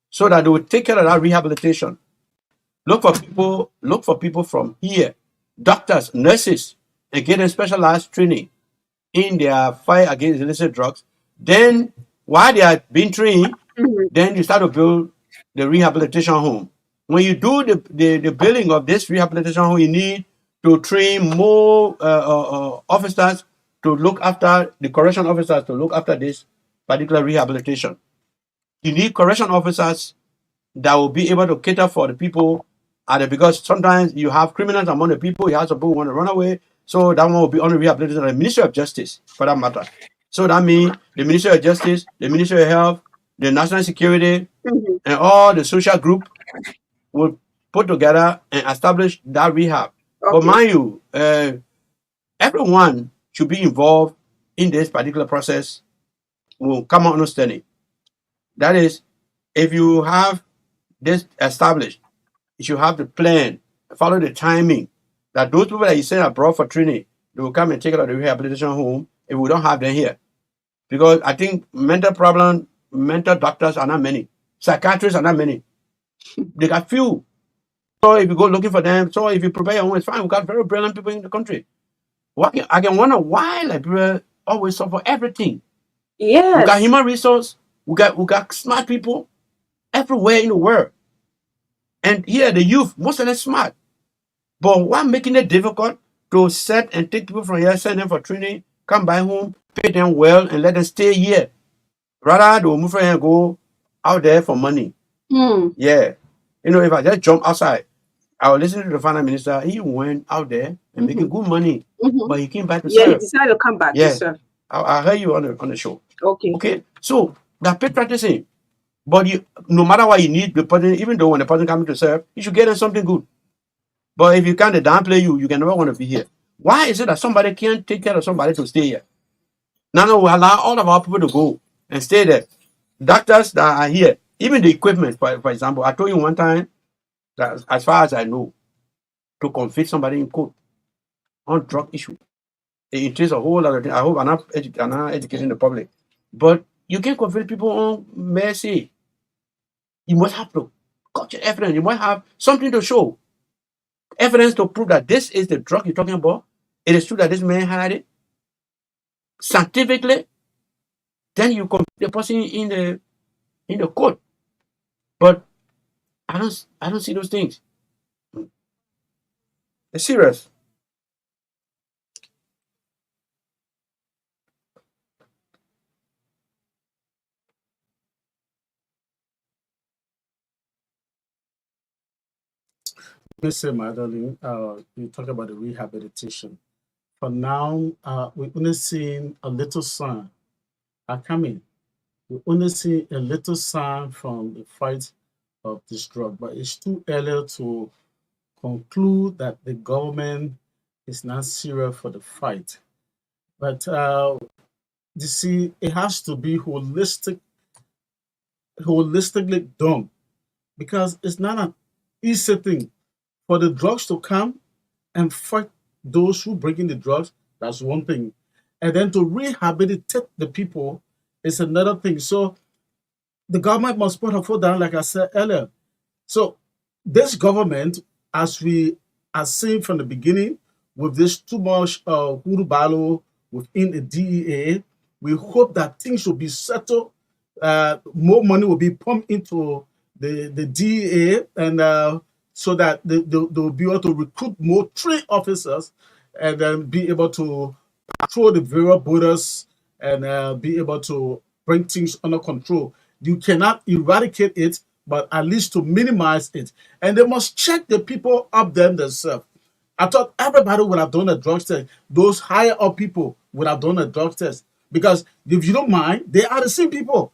so that they will take care of that rehabilitation. Look for people from here, doctors, nurses, and get them specialized training in their fight against illicit drugs. Then, while they are being trained, then you start to build the rehabilitation home. When you do the building of this rehabilitation home, you need to train more officers to look after the correction officers to look after this particular rehabilitation. You need correction officers that will be able to cater for the people because sometimes you have criminals among the people, you have some people who want to run away. So that one will be under rehabilitation of the Ministry of Justice for that matter. So that means the Ministry of Justice, the Ministry of Health, the National Security, and all the social group will put together and establish that rehab. But mind you, everyone should be involved in this particular process will come out understanding. That is, if you have this established, you should have the plan, follow the timing. That those people that you send abroad for training, they will come and take it out of the rehabilitation home if we don't have them here. Because I think mental doctors are not many. Psychiatrists are not many. They got few. So if you go looking for them, so if you prepare your own, it's fine. We got very brilliant people in the country. I can wonder why Liberia always suffer everything. Yes. We got human resource. We got smart people everywhere in the world. And here the youth, most of them smart. But what making it difficult to set and take people from here, send them for training, come back home, pay them well, and let them stay here. Rather, they will move from here and go out there for money. Yeah. If I just jump outside, I was listening to the finance minister. He went out there and making good money, but he came back to serve. Yeah, he decided to come back to serve. I heard you on the show. Okay. So that pay practicing, but no matter what you need, the person, even though when the person coming to serve, you should get them something good. But if you can't downplay you can never want to be here. Why is it that somebody can't take care of somebody to stay here? Now we allow all of our people to go and stay there. Doctors that are here, even the equipment, for example, I told you one time that as far as I know, to convict somebody in court on drug issue, it entails a whole lot of things. I hope I'm not educating the public. But you can't convict people on mercy. You must have to cut your evidence. You must have something to show. Evidence to prove that this is the drug you're talking about. It is true that this man had it. Scientifically, then you convict the person in the court. But I don't see those things. It's serious. Mr. Magdalene, you talk about the rehabilitation. For now, we're only seeing a little sign are coming. We only see a little sign from the fight of this drug, but it's too early to conclude that the government is not serious for the fight. But you see, it has to be holistically done because it's not an easy thing for the drugs to come and fight those who bring in the drugs. That's one thing, and then to rehabilitate the people is another thing. So the government must put her foot down, like I said earlier. So this government, as we are seeing from the beginning, with this too much hurubalo within the DEA, we hope that things will be settled. More money will be pumped into the DEA, and so that they'll be able to recruit more trained officers and then be able to control the various borders and be able to bring things under control. You cannot eradicate it, but at least to minimize it. And they must check the people up there themselves. I thought everybody would have done a drug test. Those higher up people would have done a drug test. Because if you don't mind, they are the same people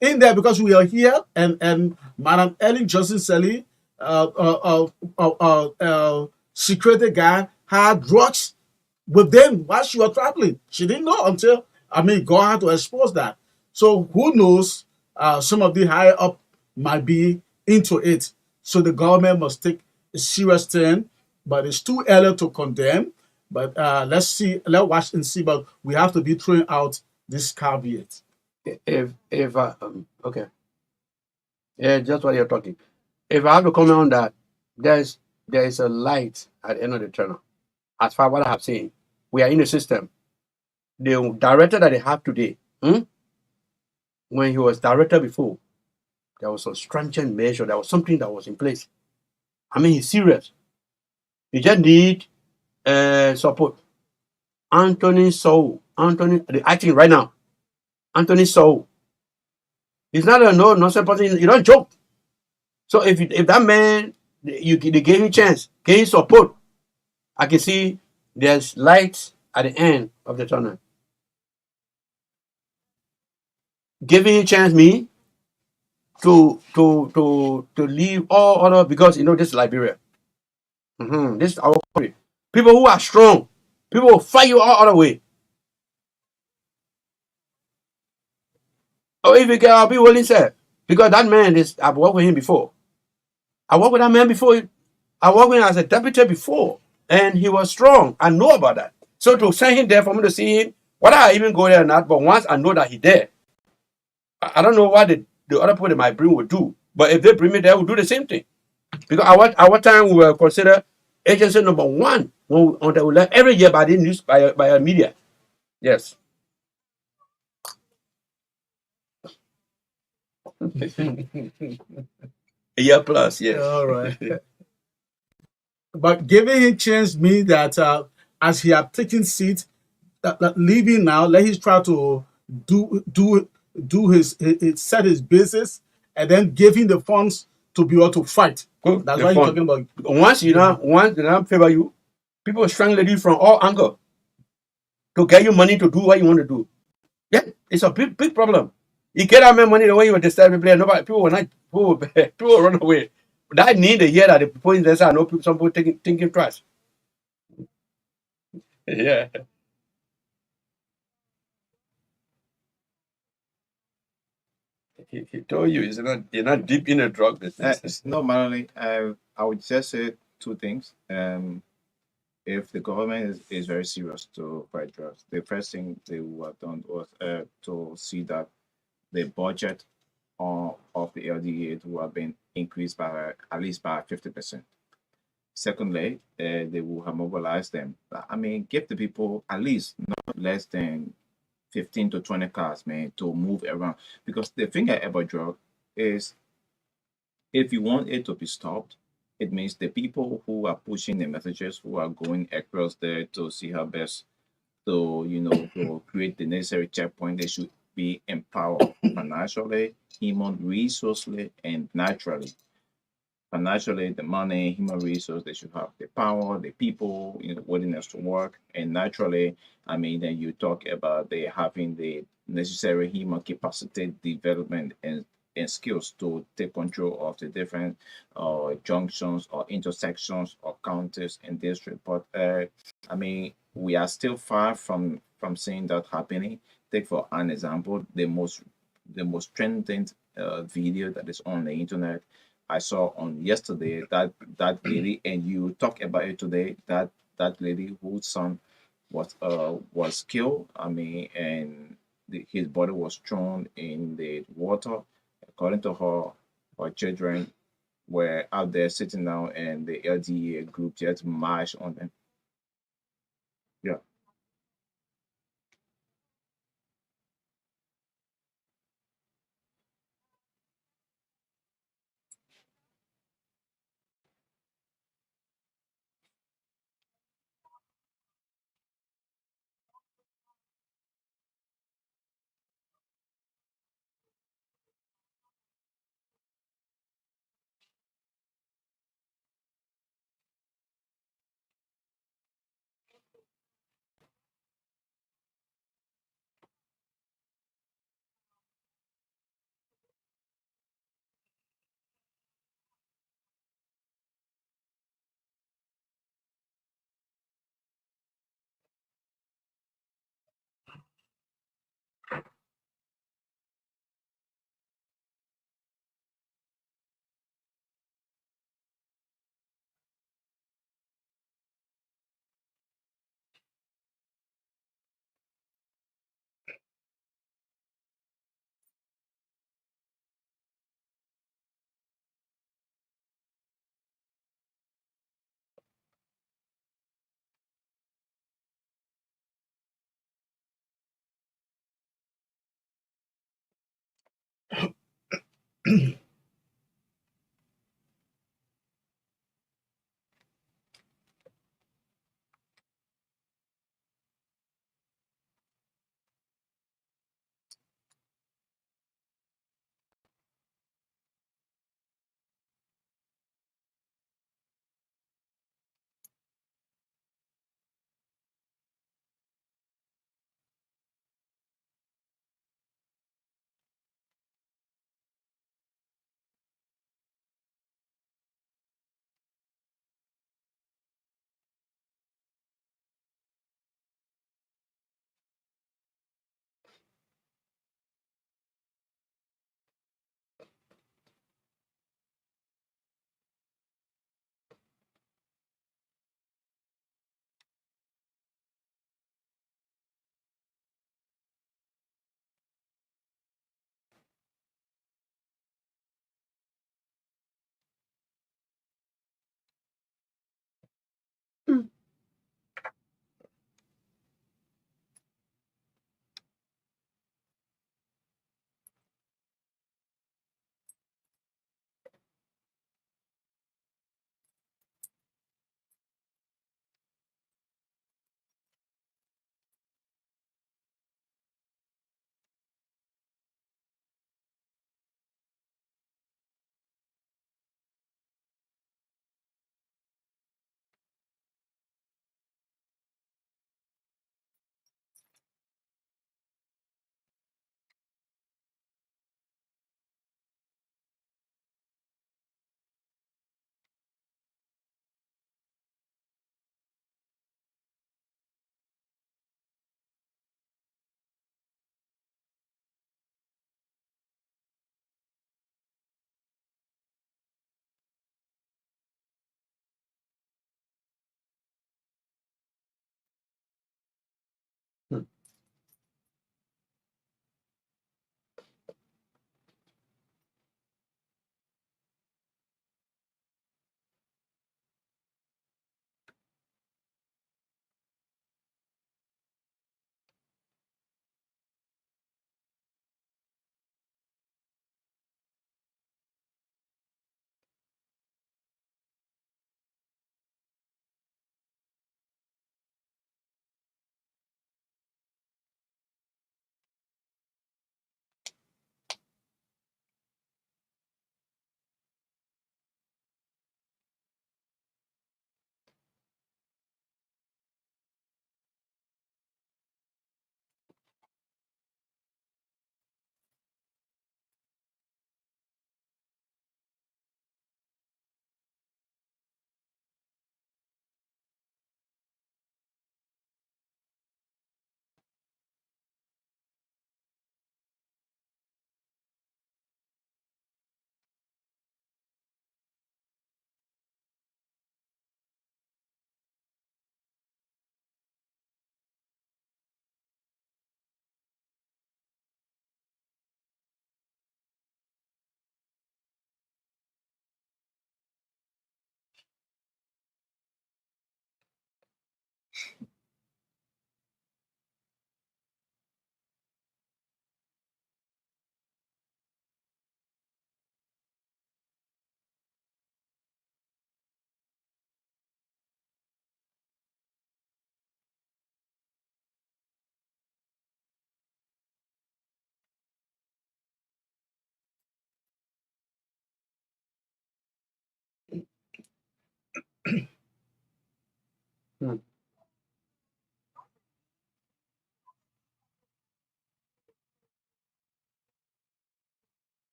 in there because we are here and Madam Ellen Johnson Sally, security guard, had drugs with them while she was traveling. She didn't know until, God had to expose that. So who knows? Some of the higher up might be into it. So the government must take a serious stand, but it's too early to condemn. But let's see, let's watch and see. But we have to be throwing out this caveat. If okay, yeah, just what you're talking. If I have to comment on that, there is a light at the end of the tunnel. As far as what I have seen, we are in the system. The director that they have today, when he was director before, there was a stringent measure. There was something that was in place. He's serious. He just need support. Anthony Saah, the acting right now. Anthony Saah. He's not a no nonsense person. You don't joke. So if that man, they gave him chance, gave him support, I can see there's light at the end of the tunnel. Giving him chance me to leave all other because this is Liberia. This is our country. People who are strong, people will fight you all other way. Oh, if you get, I'll be willing, sir. Because that man is, I've worked with him before. I worked with that man before. I worked with him as a deputy before, and he was strong. I know about that. So to send him there for me to see him, whether I even go there or not, but once I know that he's there, I don't know what the other people that might bring would do. But if they bring me there, we'll do the same thing. Because our time we were considered agency number one until we left every year by the news by the media. Yes. A year plus, yes. All right. But giving him chance means that as he have taken seat, that leaving now, let him try to do his set his business and then give him the funds to be able to fight. Good. That's The what he's fun. talking about. Once they don't favor you, people strangle you from all angles to get you money to do what you want to do. Yeah, it's a big problem. You get that man money the way you were disturbing player, nobody people will not people will run away. That need the year that the people in there, I know people, some people thinking twice. Yeah. He told you you're not deep in the drug business. No, Madeline, I would just say two things. If the government is very serious to fight drugs, the first thing they would have done was to see that the budget of the LDA will have been increased by at least by 50%. Secondly, they will have mobilized them. Give the people at least not less than 15 to 20 cars, man, to move around. Because the thing about drug is if you want it to be stopped, it means the people who are pushing the messages, who are going across there to see how best to, to create the necessary checkpoint, they should be empowered financially, human resourcely, and naturally. Financially, the money, human resource, they should have the power, the people, willingness to work. And naturally, then you talk about they having the necessary human capacity development and skills to take control of the different junctions or intersections or counties in district. But we are still far from seeing that happening. Take for an example, the most trending video that is on the internet I saw on yesterday, that lady, and you talk about it today, that lady whose son was killed. And his body was thrown in the water. According to her children were out there sitting down, and the LDA group just marched on them. Yeah.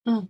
Mm.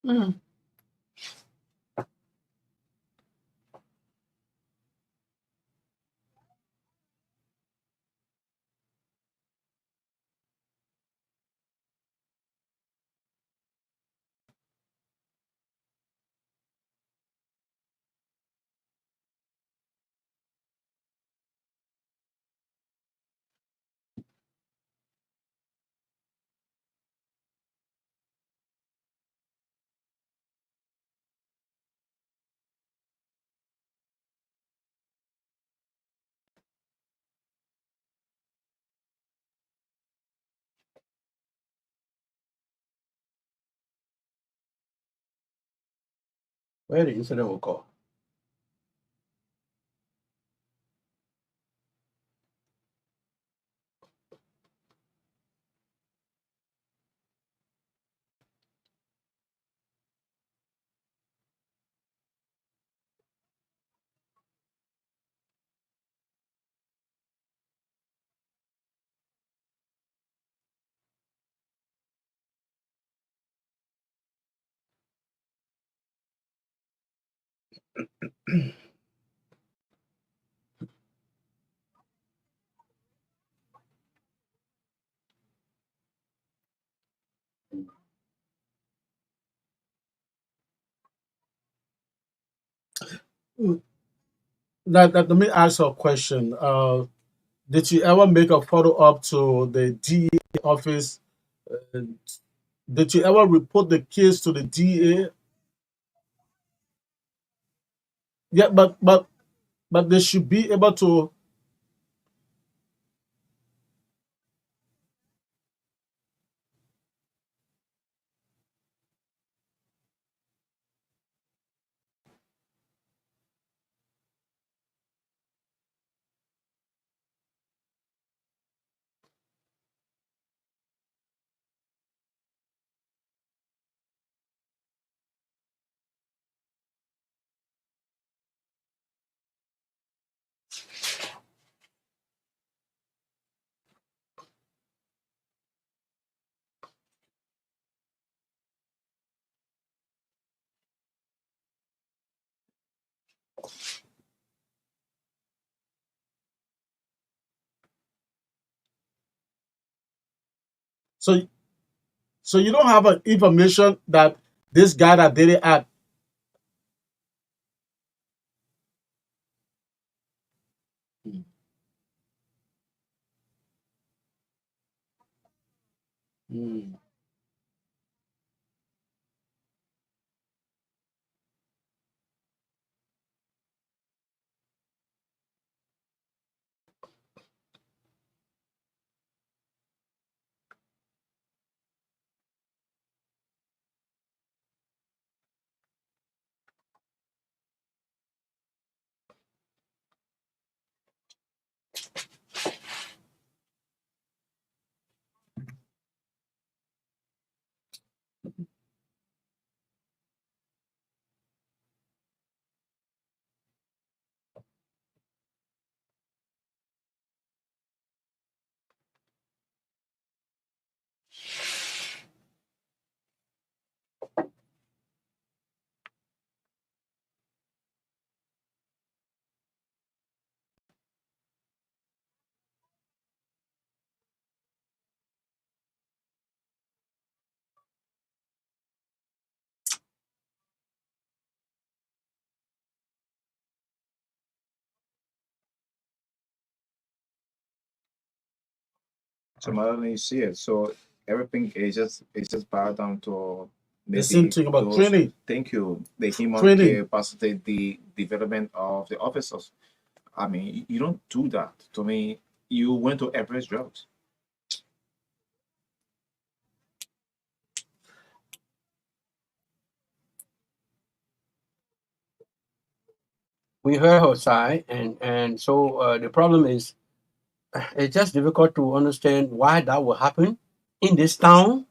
Mm. Where the incident occur? Mm. Let me ask you a question. Did you ever make a follow up to the DA office? Uh, did you ever report the case to the DA? Yeah, but they should be able to. So so you don't have information that this guy that did it at. Mm. So Madeline, you see it. So everything is just boiled down to The same maybe thing about those. training. Thank you. The human Training. capacity, the development of the officers. I mean, you don't do that. To me, you went to average drugs. We heard her side, and so the problem is it's just difficult to understand why that will happen in this town,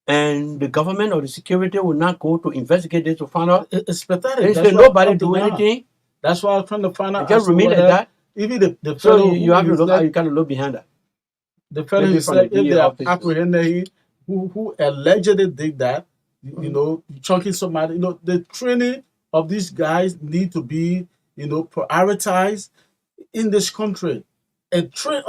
and the government or the security will not go to investigate this to find out. It's pathetic. They That's say why nobody up to do now. anything. That's why I'm trying to find They out just as to remain like whether that. even the So fellow you have who to he look. said You got to look behind that. the fellow Maybe he from the said if DA they have office. apprehended him who allegedly did that, you know, chunking somebody. You know, the training of these guys need to be, you know, prioritized in this country, and train